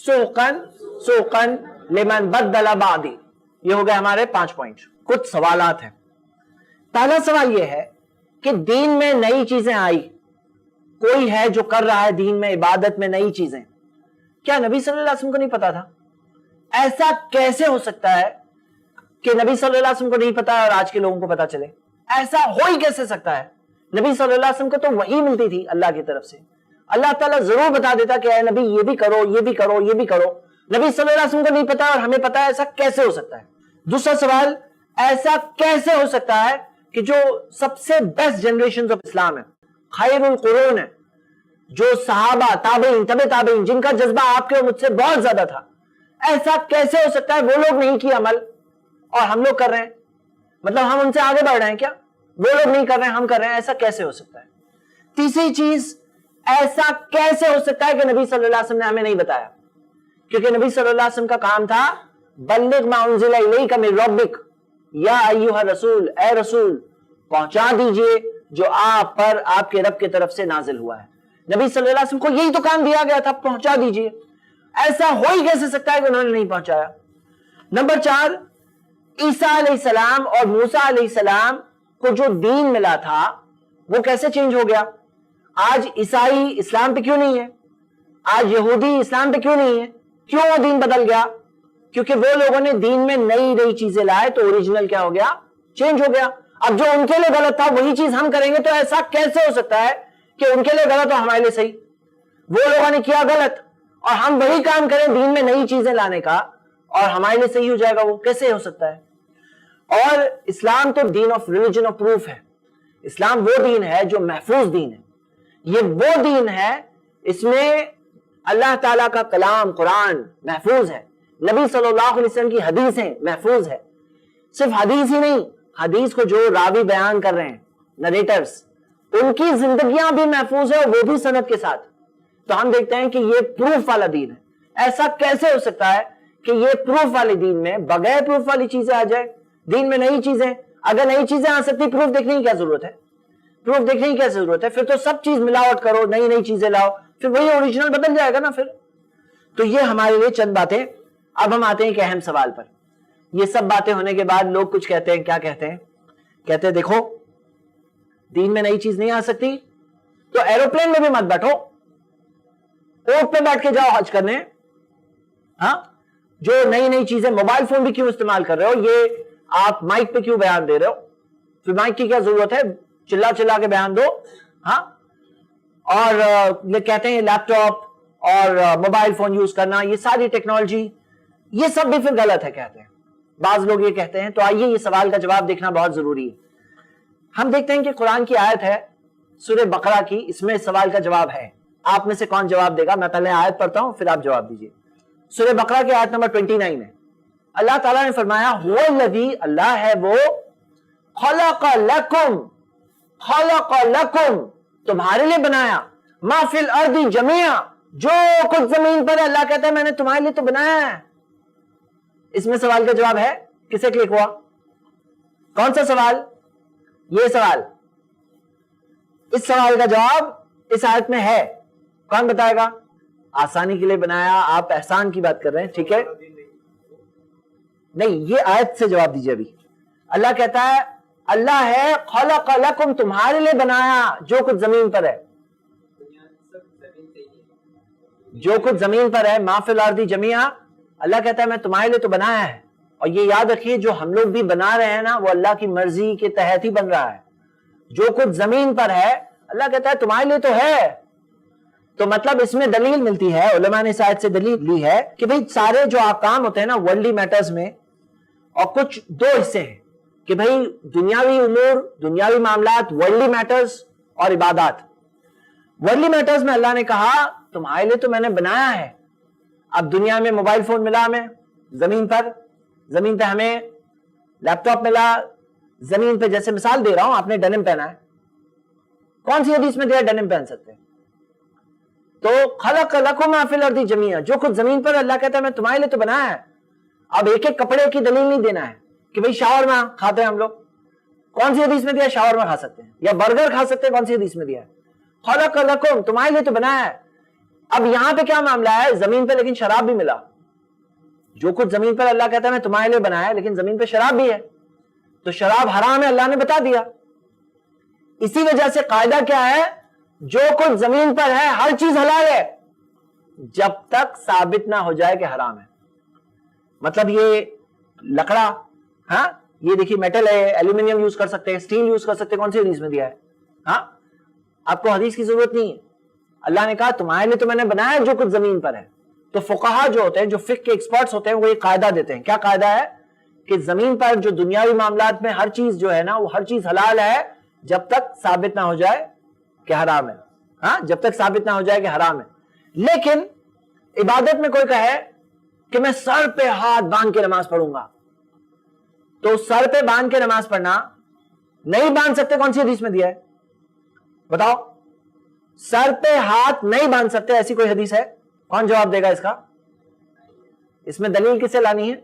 سوقن سوقن لمن بدل بعدی. یہ ہو گئے ہمارے 5 پوائنٹ. کچھ سوالات ہیں. پہلا سوال یہ ہے کہ دین میں نئی چیزیں آئی. کوئی ہے جو کر رہا ہے دین میں عبادت میں نئی چیزیں, کیا نبی صلی اللہ علیہ وسلم کو نہیں پتا تھا؟ ایسا کیسے ہو سکتا ہے کہ نبی صلی اللہ علیہ وسلم کو نہیں پتا اور آج کے لوگوں کو پتا چلے؟ ایسا ہو ہی کیسے سکتا ہے؟ نبی صلی اللہ علیہ وسلم کو تو وحی ملتی تھی اللہ کی طرف سے. اللہ تعالیٰ ضرور بتا دیتا کہ اے نبی یہ بھی کرو, یہ بھی کرو, یہ بھی کرو. نبی صلی اللہ علیہ وسلم کو نہیں پتا اور ہمیں پتا ہے. ایسا کیسے ہو سکتا ہے؟ دوسرا سوال, ایسا کیسے ہو سکتا ہے کہ جو سب سے بیسٹ جنریشن آف اسلام ہے, خیر القرون ہے, جو صحابہ تابعین تبع تابعین جن کا جذبہ آپ کے اور مجھ سے بہت زیادہ تھا, ایسا کیسے ہو سکتا ہے وہ لوگ نہیں کیے عمل اور ہم لوگ کر رہے ہیں؟ مطلب ہم ان سے آگے بڑھ رہے ہیں کیا؟ وہ لوگ نہیں کر رہے ہیں, ہم کر رہے ہیں. ایسا کیسے ہو سکتا ہے؟ تیسری چیز, ایسا کیسے ہو سکتا ہے کہ نبی صلی اللہ علیہ وسلم نے ہمیں نہیں بتایا؟ کیونکہ نبی صلی اللہ علیہ وسلم کا کام تھا بلغ ما انزل الیک من ربک یا ایھا الرسول, اے رسول پہنچا دیجئے جو آپ پر آپ کے رب کی طرف سے نازل ہوا ہے. نبی صلی اللہ علیہ وسلم کو یہی تو کام دیا گیا تھا, پہنچا دیجئے. ایسا ہو ہی کیسے سکتا ہے کہ انہوں نے نہیں پہنچایا؟ نمبر 4, عیسیٰ علیہ السلام اور موسیٰ علیہ السلام کو جو دین ملا تھا وہ کیسے چینج ہو گیا؟ آج عیسائی اسلام پہ کیوں نہیں ہے؟ آج یہودی اسلام پہ کیوں نہیں ہے؟ کیوں وہ دین بدل گیا؟ کیونکہ وہ لوگوں نے دین میں نئی نئی چیزیں لائے تو اوریجنل کیا ہو گیا؟ چینج ہو گیا. اب جو ان کے لیے غلط تھا وہی چیز ہم کریں گے تو ایسا کیسے ہو سکتا ہے کہ ان کے لیے غلط اور ہمارے لیے صحیح؟ وہ لوگوں نے کیا غلط اور ہم وہی کام کریں دین میں نئی چیزیں لانے کا اور ہمارے لیے صحیح ہو جائے گا؟ وہ کیسے ہو سکتا ہے؟ اور اسلام تو دین آف ریلیجن آف پروف ہے. اسلام وہ دین ہے جو محفوظ دین ہے. یہ وہ دین ہے اس میں اللہ تعالیٰ کا کلام قرآن محفوظ ہے, نبی صلی اللہ علیہ وسلم کی حدیثیں محفوظ ہے. صرف حدیث ہی نہیں, حدیث کو جو راوی بیان کر رہے ہیں نریٹرز, ان کی زندگیاں بھی محفوظ ہے اور وہ بھی سند کے ساتھ. تو ہم دیکھتے ہیں کہ یہ پروف والا دین ہے. ایسا کیسے ہو سکتا ہے کہ یہ پروف والے دین میں بغیر پروف والی چیزیں آ جائے؟ دین میں نئی چیزیں, اگر نئی چیزیں آ سکتی پروف دیکھنے کی کیا ضرورت ہے؟ پروف دیکھنے کی کیا ضرورت ہے؟ پھر تو سب چیز ملاوٹ کرو, نئی نئی چیزیں لاؤ, پھر وہی اوریجنل بدل جائے گا نا پھر. تو یہ ہمارے لیے چند باتیں. اب ہم آتے ہیں ایک اہم سوال پر. یہ سب باتیں ہونے کے بعد لوگ کچھ کہتے ہیں. کیا کہتے ہیں؟ کہتے ہیں دیکھو دین میں نئی چیز نہیں آ سکتی تو ایروپلین میں بھی مت بیٹھو, اونٹ پہ بیٹھ کے جاؤ حج کرنے. ہاں, جو نئی نئی چیزیں, موبائل فون بھی کیوں استعمال کر رہے ہو, یہ آپ مائک پہ کیوں بیان دے رہے ہو؟ پھر مائک کی کیا ضرورت ہے؟ چلا چلا کے بیان دو. ہاں, اور کہتے ہیں لیپ ٹاپ اور موبائل فون یوز کرنا, یہ ساری ٹیکنالوجی, یہ سب بھی پھر غلط ہے کہتے ہیں. بعض لوگ یہ کہتے ہیں. تو آئیے یہ سوال کا جواب دیکھنا بہت ضروری ہے. ہم دیکھتے ہیں کہ قرآن کی آیت ہے سورہ بقرہ کی, اس میں سوال کا جواب ہے. آپ میں سے کون جواب دے گا؟ میں پہلے آیت پڑھتا ہوں پھر آپ جواب دیجیے. سورہ بقرہ کی آیت نمبر 29 ہے. اللہ تعالیٰ نے فرمایا هو الذی, اللہ ہے وہ, خلق لکم, خلق لکم, تمہارے لیے بنایا, ما فی الارض جمیعا, جو کچھ زمین پر ہے اللہ کہتا ہے میں نے تمہارے لیے تو بنایا ہے. اس میں سوال کا جواب ہے. کسے کلک ہوا؟ کون سا سوال؟ یہ سوال. اس سوال کا جواب اس آیت میں ہے. کون بتائے گا؟ آسانی کے لیے بنایا, آپ احسان کی بات کر رہے ہیں, ٹھیک ہے. نہیں, یہ آیت سے جواب دیجیے. ابھی اللہ کہتا ہے اللہ ہے خلق لکم, تمہارے لیے بنایا جو کچھ زمین پر ہے. جو کچھ زمین پر ہے, ما فی الارض جمیعا, اللہ کہتا ہے میں تمہارے لیے تو بنایا ہے. اور یہ یاد رکھیے جو ہم لوگ بھی بنا رہے ہیں نا وہ اللہ کی مرضی کے تحت ہی بن رہا ہے. جو کچھ زمین پر ہے اللہ کہتا ہے تمہارے لیے تو ہے. تو مطلب اس میں دلیل ملتی ہے, علماء نے اس آیت سے دلیل لی ہے کہ بھئی سارے جو احکام ہوتے ہیں نا ورلڈلی میٹرز میں, اور کچھ دو حصے ہیں کہ بھئی دنیاوی امور, دنیاوی معاملات, ورلڈلی میٹرز اور عبادات. ورلڈلی میٹرز میں اللہ نے کہا تمہارے لیے تو میں نے بنایا ہے. اب دنیا میں موبائل فون ملا ہمیں, زمین پہ ہمیں لیپ ٹاپ ملا, زمین پہ جیسے مثال دے رہا ہوں, آپ نے ڈنم پہنا ہے, کون سی حدیث میں دیا ڈنم پہن سکتے ہیں؟ تو خلق لکم ما فی الارض جمیعا, جو کچھ زمین پر اللہ کہتا ہے میں تمہارے لیے تو بنایا ہے. اب ایک ایک کپڑے کی دلیل نہیں دینا ہے کہ بھئی شاورما کھاتے ہیں ہم لوگ, کون سی حدیث میں دیا شاورما کھا سکتے ہیں, یا برگر کھا سکتے ہیں, کون سی حدیث میں دیا ہے؟ خلق لکم, تمہارے لیے تو بنایا ہے. اب یہاں پہ کیا معاملہ ہے؟ زمین پہ لیکن شراب بھی ملا. جو کچھ زمین پر اللہ کہتا ہے میں تمہارے لیے بنایا, لیکن زمین پہ شراب بھی ہے, تو شراب حرام ہے, اللہ نے بتا دیا. اسی وجہ سے قاعدہ کیا ہے؟ جو کچھ زمین پر ہے ہر چیز حلال ہے جب تک ثابت نہ ہو جائے کہ حرام ہے. مطلب یہ لکڑا, ہاں یہ دیکھیے میٹل ہے, ایلومینیم یوز کر سکتے ہیں, اسٹیل یوز کر سکتے ہیں, کون سی حدیث میں دیا ہے؟ ہاں آپ کو حدیث کی ضرورت نہیں ہے, اللہ نے کہا تمہارے لیے تو میں نے بنایا جو کچھ زمین پر ہے. تو فقہا جو ہوتے ہیں, جو فقہ کے ایکسپرٹس ہوتے ہیں, وہ یہ قاعدہ دیتے ہیں. کیا قاعدہ ہے؟ کہ زمین پر جو دنیاوی معاملات میں ہر چیز جو ہے نا, وہ ہر چیز حلال ہے جب تک ثابت نہ ہو جائے کہ حرام ہے. ہاں جب تک ثابت نہ ہو جائے کہ حرام ہے. لیکن عبادت میں کوئی کہے کہ میں سر پہ ہاتھ باندھ کے نماز پڑھوں گا, تو سر پہ باندھ کے نماز پڑھنا نہیں باندھ سکتے, کون سی حدیث میں دیا ہے بتاؤ؟ سر پہ ہاتھ نہیں باندھ سکتے ایسی کوئی حدیث ہے؟ کون جواب دے گا اس کا؟ اس میں دلیل کسے لانی ہے؟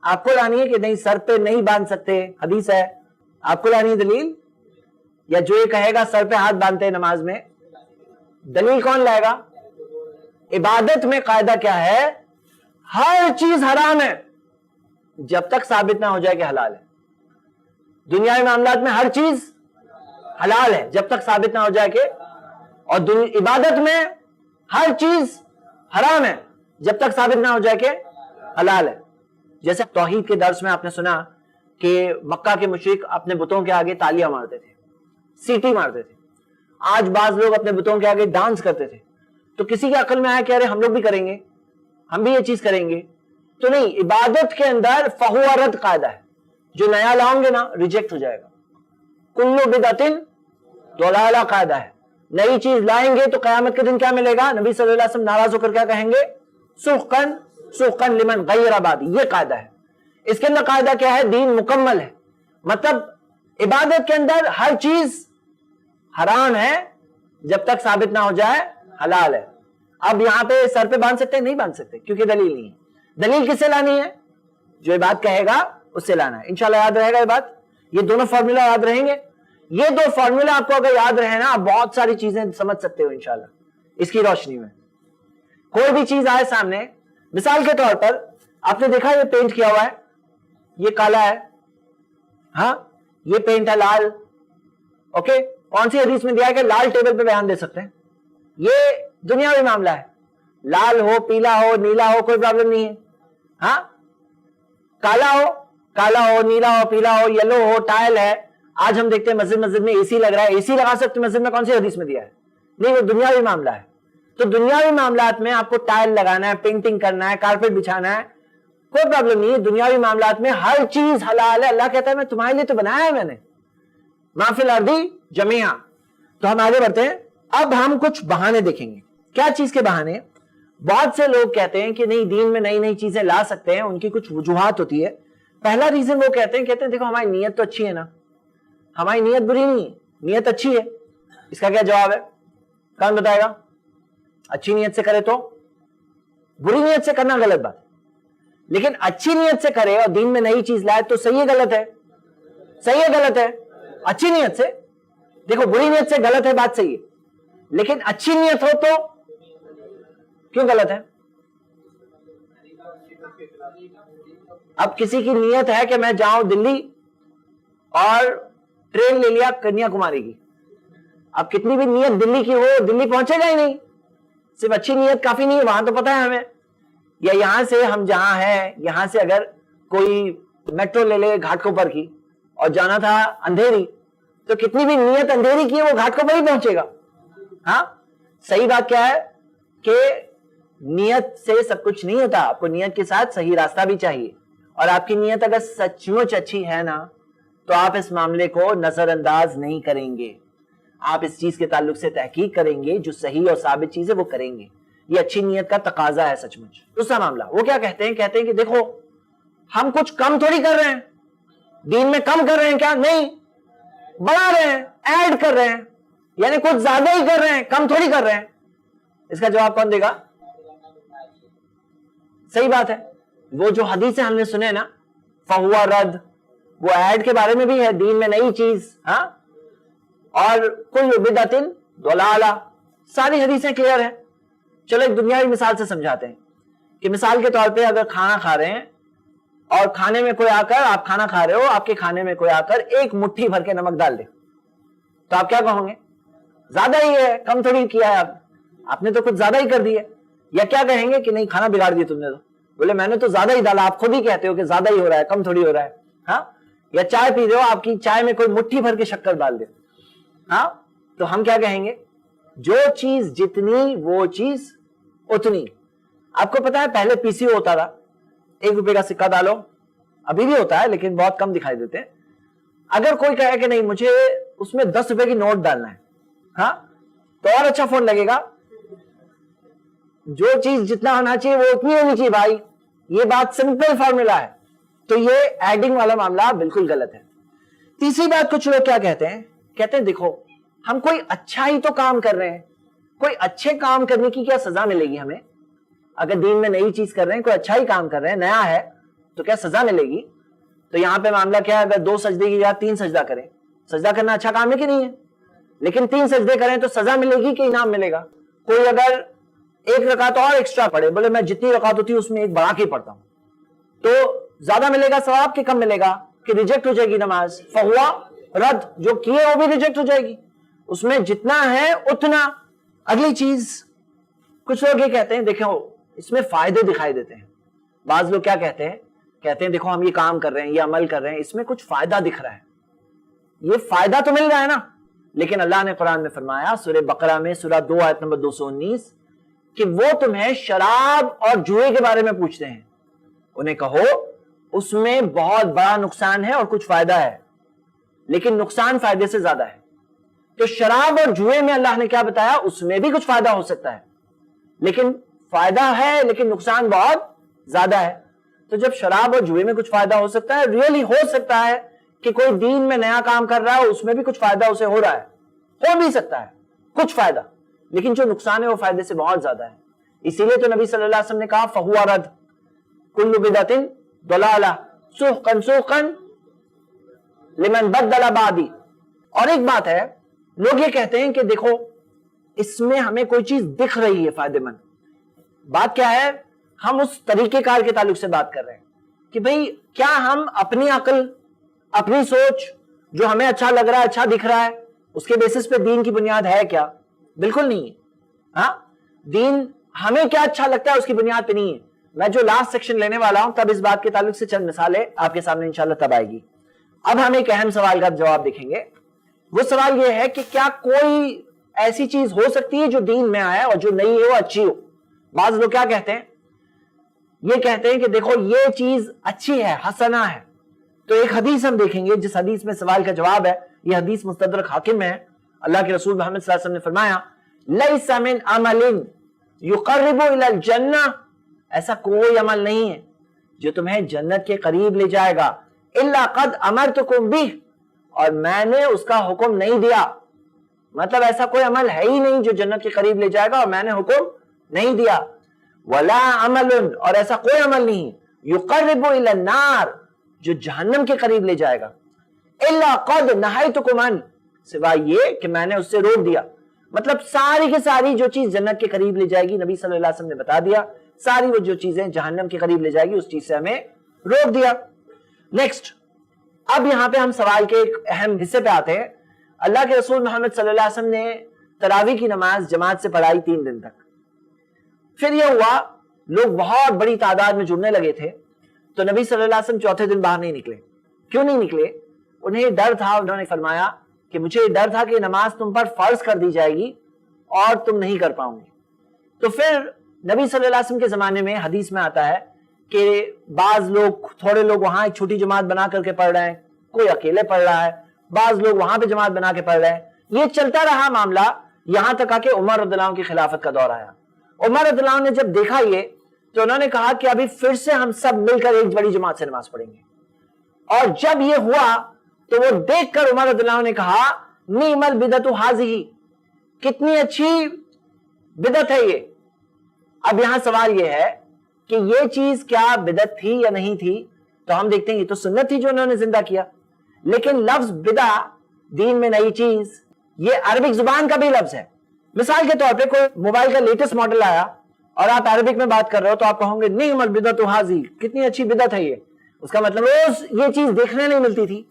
آپ کو لانی ہے کہ نہیں سر پہ نہیں باندھ سکتے, حدیث ہے, آپ کو لانی ہے دلیل, یا جو یہ کہے گا سر پہ ہاتھ باندھتے نماز میں, دلیل کون لائے گا؟ عبادت میں قاعدہ کیا ہے؟ ہر چیز حرام ہے جب تک ثابت نہ ہو جائے کہ حلال ہے. دنیاوی معاملات میں ہر چیز حلال ہے جب تک ثابت نہ ہو جائے کہ, اور عبادت میں ہر چیز حرام ہے جب تک ثابت نہ ہو جائے کہ حلال ہے. جیسے توحید کے درس میں آپ نے سنا کہ مکہ کے مشرک اپنے بتوں کے آگے تالیاں مارتے تھے, سیٹی مارتے تھے. آج بعض لوگ اپنے بتوں کے آگے ڈانس کرتے تھے, تو کسی کے عقل میں آیا کہ ارے ہم لوگ بھی کریں گے, ہم بھی یہ چیز کریں گے. تو نہیں, عبادت کے اندر فہو رد قاعدہ ہے, جو نیا لاؤں گے نا ریجیکٹ ہو جائے گا. کلو بدعت ضلالہ قاعدہ ہے, نئی چیز لائیں گے تو قیامت کے دن کیا ملے گا؟ نبی صلی اللہ علیہ وسلم ناراض ہو کر کیا کہیں گے؟ سحقاً سحقاً لمن غیر بعدی. یہ قاعدہ ہے. اس کے اندر قاعدہ کیا ہے؟ دین مکمل ہے. مطلب عبادت کے اندر ہر چیز حرام ہے جب تک ثابت نہ ہو جائے حلال ہے. اب یہاں پہ سر پہ باندھ سکتے ہیں؟ نہیں باندھ سکتے, کیونکہ دلیل نہیں ہے. دلیل کس سے لانی ہے؟ جو یہ بات کہے گا اس سے لانا ہے. انشاءاللہ یاد رہے گا یہ بات, یہ دونوں فارمولا یاد رہیں گے. یہ دو فارمولا آپ کو اگر یاد رہے نا, آپ بہت ساری چیزیں سمجھ سکتے ہو انشاءاللہ اس کی روشنی میں. کوئی بھی چیز آئے سامنے, مثال کے طور پر آپ نے دیکھا یہ پینٹ کیا ہوا ہے, یہ کالا ہے, ہاں یہ پینٹ ہے لال. اوکے, کون سی حدیث میں دیا ہے کہ لال ٹیبل پہ بیان دے سکتے ہیں؟ یہ دنیاوی معاملہ ہے, لال ہو, پیلا ہو, نیلا ہو, کوئی پرابلم نہیں ہے. ہاں کالا ہو, نیلا ہو, پیلا ہو, یلو ہو, ٹائل ہے. آج ہم دیکھتے ہیں مسجد میں اے سی لگ رہا ہے, اے سی لگا سکتے مسجد میں, کون سی حدیث میں دیا ہے؟ نہیں, وہ دنیاوی معاملہ ہے. تو دنیاوی معاملات میں آپ کو ٹائل لگانا ہے, پینٹنگ کرنا ہے, کارپیٹ بچھانا ہے, کوئی پرابلم نہیں ہے. دنیاوی معاملات میں ہر چیز حلال ہے. اللہ کہتا ہے میں تمہارے لیے تو بنایا ہے میں نے, ما فی الارض جمیعا. تو ہم آگے بڑھتے ہیں. اب ہم کچھ بہانے دیکھیں گے. کیا چیز کے بہانے؟ بہت سے لوگ کہتے ہیں کہ نہیں دین میں نئی نئی چیزیں لا سکتے ہیں, ان کی کچھ وجوہات ہوتی ہے. پہلا ریزن وہ کہتے ہیں دیکھو ہماری نیت تو اچھی ہے نا, ہماری نیت بری نہیں ہے, نیت اچھی ہے. اس کا کیا جواب ہے؟ کون بتائے گا؟ اچھی نیت سے کرے تو, بری نیت سے کرنا غلط بات ہے. لیکن اچھی نیت سے کرے اور دین میں نئی چیز لائے تو صحیح ہے غلط ہے؟ صحیح ہے غلط ہے؟ اچھی نیت سے. دیکھو بری نیت سے غلط ہے, بات صحیح ہے, لیکن اچھی نیت ہو تو کیوں غلط ہے؟ اب کسی کی نیت ہے کہ میں جاؤں دلی اور ٹرین لے لیا کنیا کماری کی. اب کتنی بھی نیت دلی کی ہو, دلی پہنچے گا ہی نہیں. صرف اچھی نیت کافی نہیں ہے, وہاں تو پتا ہے ہمیں. یا یہاں سے ہم جہاں ہیں, یہاں سے اگر کوئی میٹرو لے لے گھاٹ کوپر کی اور جانا تھا اندھیری, تو کتنی بھی نیت اندھیری کی ہے وہ گھاٹ کوپر ہی پہنچے گا. ہاں صحیح بات کیا ہے کہ نیت سے سب کچھ نہیں ہوتا. آپ کو نیت کے ساتھ صحیح راستہ بھی چاہیے, اور آپ کی نیت اگر سچ مچ اچھی ہے نا, تو آپ اس معاملے کو نظر انداز نہیں کریں گے. آپ اس چیز کے تعلق سے تحقیق کریں گے, جو صحیح اور ثابت چیز ہے وہ کریں گے. یہ اچھی نیت کا تقاضا ہے سچ مچ. دوسرا معاملہ وہ کیا کہتے ہیں کہ دیکھو ہم کچھ کم تھوڑی کر رہے ہیں, دین میں کم کر رہے ہیں کیا؟ نہیں, بڑھا رہے ہیں, ایڈ کر رہے ہیں, یعنی کچھ زیادہ ہی کر رہے ہیں, کم تھوڑی کر رہے ہیں. اس کا جواب کون دے گا؟ صحیح بات ہے. وہ جو حدیثیں ہم نے سنے نا, فہو رد, وہ ایڈ کے بارے میں بھی ہے, دین میں نئی چیز. ہاں, اور کل بدعت ضلالہ, ساری حدیثیں کلیئر ہیں. چلو ایک دنیاوی مثال سے سمجھاتے ہیں کہ مثال کے طور پہ اگر کھانا کھا رہے ہیں اور کھانے میں کوئی آ کر، آپ کھانا کھا رہے ہو، آپ کے کھانے میں کوئی آ کر ایک مٹھی بھر کے نمک ڈال دے تو آپ کیا کہو گے؟ زیادہ ہی ہے، کم تھوڑی کیا ہے آپ نے تو کچھ زیادہ ہی کر دی ہے. یا کیا کہیں گے کہ نہیں کھانا بگاڑ دیا تم نے، تو بولے میں نے تو زیادہ ہی ڈالا، آپ خود ہی کہتے ہو کہ زیادہ ہی ہو رہا ہے، کم تھوڑی ہو رہا ہے. ہاں، یا چائے پی رہے ہو، آپ کی چائے میں کوئی مٹھی بھر کے شکر ڈال دے، ہاں تو ہم کیا کہیں گے؟ جو چیز جتنی وہ چیز اتنی. آپ کو پتا ہے پہلے پی سی او ہوتا تھا، 1 روپے کا سکہ ڈالو، ابھی بھی ہوتا ہے لیکن بہت کم دکھائی دیتے ہیں. اگر کوئی کہے کہ نہیں مجھے اس میں 10 روپے کی نوٹ ڈالنا ہے، ہاں تو اور اچھا فون لگے گا. جو چیز جتنا ہونا چاہیے وہ اتنی ہونی چاہیے بھائی، یہ بات سمپل فارمولا ہے. تو یہ ایڈنگ والا معاملہ بالکل غلط ہے. تیسری بات کچھ لوگ کیا کہتے ہیں دیکھو ہم کوئی اچھا ہی تو کام کر رہے ہیں، کوئی اچھے کام کرنے کی کیا سزا ملے گی ہمیں؟ اگر دین میں نئی چیز کر رہے ہیں، کوئی اچھا ہی کام کر رہے ہیں، نیا ہے، تو کیا سزا ملے گی؟ تو یہاں پہ معاملہ کیا ہے؟ اگر 2 سجدے کی یا 3 سجدہ کریں، سجدہ کرنا اچھا کام ہے کہ نہیں ہے؟ لیکن 3 سجدے کریں تو سزا ملے گی کہ انعام ملے گا؟ کوئی اگر 1 رکعت اور ایکسٹرا پڑھے، بولے میں جتنی رکعت ہوتی ہے اس میں 1 بڑھا کے پڑھتا ہوں، تو زیادہ ملے گا ثواب کہ کم ملے گا؟ کہ ریجیکٹ ہو جائے گی نماز، فہوا رد، جو کیے وہ بھی ریجیکٹ ہو جائے گی. اس میں جتنا ہے اتنا. اگلی چیز کچھ لوگ یہ کہتے ہیں دیکھو اس میں فائدے دکھائی دیتے ہیں. بعض لوگ کیا کہتے ہیں دیکھو ہم یہ کام کر رہے ہیں، یہ عمل کر رہے ہیں، اس میں کچھ فائدہ دکھ رہا ہے. یہ فائدہ تو مل رہا ہے نا، لیکن اللہ نے قرآن میں فرمایا سورہ بقرہ میں سورہ 2 آیت نمبر 219 کہ وہ تمہیں شراب اور جوئے کے بارے میں پوچھتے ہیں، انہیں کہو اس میں بہت بڑا نقصان ہے اور کچھ فائدہ ہے، لیکن نقصان فائدے سے زیادہ ہے. تو شراب اور جوئے میں اللہ نے کیا بتایا؟ اس میں بھی کچھ فائدہ ہو سکتا ہے، لیکن فائدہ ہے لیکن نقصان بہت زیادہ ہے. تو جب شراب اور جوئے میں کچھ فائدہ ہو سکتا ہے، ریئلی ہو سکتا ہے کہ کوئی دین میں نیا کام کر رہا ہے اس میں بھی کچھ فائدہ اسے ہو رہا ہے، ہو بھی سکتا ہے کچھ فائدہ، لیکن جو نقصان ہے وہ فائدے سے بہت زیادہ ہے. اسی لیے تو نبی صلی اللہ علیہ وسلم نے کہا فہو رد، کل بدعۃ ضلالہ سحقا سحقا لمن بدل بعدی. اور ایک بات ہے، لوگ یہ کہتے ہیں کہ دیکھو اس میں ہمیں کوئی چیز دکھ رہی ہے فائدہ مند. بات کیا ہے؟ ہم اس طریقہ کار کے تعلق سے بات کر رہے ہیں کہ بھئی کیا ہم اپنی عقل، اپنی سوچ، جو ہمیں اچھا لگ رہا ہے، اچھا دکھ رہا ہے، اس کے بیسس پہ دین کی بنیاد ہے کیا؟ بالکل نہیں ہے. ہاں دین ہمیں کیا اچھا لگتا ہے اس کی بنیاد پہ نہیں ہے. میں جو لاسٹ سیکشن لینے والا ہوں تب اس بات کے تعلق سے چند مثالیں آپ کے سامنے انشاءاللہ تب آئے گی. اب ہم ایک اہم سوال کا جواب دیکھیں گے. وہ سوال یہ ہے کہ کیا کوئی ایسی چیز ہو سکتی ہے جو دین میں آئے اور جو نئی ہے وہ اچھی ہو؟ بعض لوگ کیا کہتے ہیں؟ یہ کہتے ہیں کہ دیکھو یہ چیز اچھی ہے، حسنہ ہے. تو ایک حدیث ہم دیکھیں گے جس حدیث میں سوال کا جواب ہے. یہ حدیث مستدرک حاکم ہے. اللہ کے رسول محمد صلی اللہ علیہ وسلم نے فرمایا لیس من عمل یقرب الی الجنہ، ایسا کوئی عمل نہیں ہے جو تمہیں جنت کے قریب لے جائے گا، الا قد امرتکم بہ، اور میں نے اس کا حکم نہیں دیا. مطلب ایسا کوئی عمل ہے ہی نہیں جو جنت کے قریب لے جائے گا اور میں نے حکم نہیں دیا. ولا عمل، اور ایسا کوئی عمل نہیں یقرب الی النار، جو جہنم کے قریب لے جائے گا، الا قد نہیتکم عنہ، سوائے یہ کہ میں نے اس سے روک دیا. مطلب ساری کی ساری جو چیز جنت کے قریب لے جائے گی نبی صلی اللہ علیہ وسلم نے بتا دیا، ساری وہ جو چیزیں جہنم کے قریب لے جائے گی اس چیز سے ہمیں روک دیا. نیکسٹ، اب یہاں پہ ہم سوال کے ایک اہم حصے پہ آتے ہیں. اللہ کے رسول محمد صلی اللہ علیہ وسلم نے تراویح کی نماز جماعت سے پڑھائی 3 دن تک. پھر یہ ہوا لوگ بہت بڑی تعداد میں جڑنے لگے تھے تو نبی صلی اللہ علیہ وسلم چوتھے دن باہر نہیں نکلے. کیوں نہیں نکلے؟ انہیں ڈر تھا. انہوں نے فرمایا کہ مجھے ڈر تھا کہ نماز تم پر فرض کر دی جائے گی اور تم نہیں کر پاؤں گے. تو پھر نبی صلی اللہ علیہ وسلم کے زمانے میں حدیث میں آتا ہے کہ بعض لوگ، تھوڑے لوگ وہاں ایک چھوٹی جماعت بنا کر کے پڑھ رہے ہیں، کوئی اکیلے پڑھ رہا ہے، بعض لوگ وہاں پہ جماعت بنا کے پڑھ رہے ہیں. یہ چلتا رہا معاملہ یہاں تک آ کہ عمر رضی اللہ عنہ کی خلافت کا دور آیا. عمر رضی اللہ عنہ نے جب دیکھا یہ تو انہوں نے کہا کہ ابھی پھر سے ہم سب مل کر ایک بڑی جماعت سے نماز پڑھیں گے. اور جب یہ ہوا تو وہ دیکھ کر عمر رضی اللہ عنہ نے کہا نعم البدعۃ ھذہ، کتنی اچھی بدعت ہے یہ. اب یہاں سوال یہ ہے کہ یہ چیز کیا بدعت تھی یا نہیں تھی؟ تو ہم دیکھتے ہیں یہ تو سنت تھی جو انہوں نے زندہ کیا. لیکن لفظ بدعہ دین میں نئی چیز، یہ عربک زبان کا بھی لفظ ہے. مثال کے طور پہ کوئی موبائل کا لیٹسٹ ماڈل آیا اور آپ عربک میں بات کر رہے ہو تو آپ کہوں گے نعم البدعۃ ھذی، کتنی اچھی بدعت ہے یہ. اس کا مطلب یہ چیز دیکھنے نہیں ملتی تھی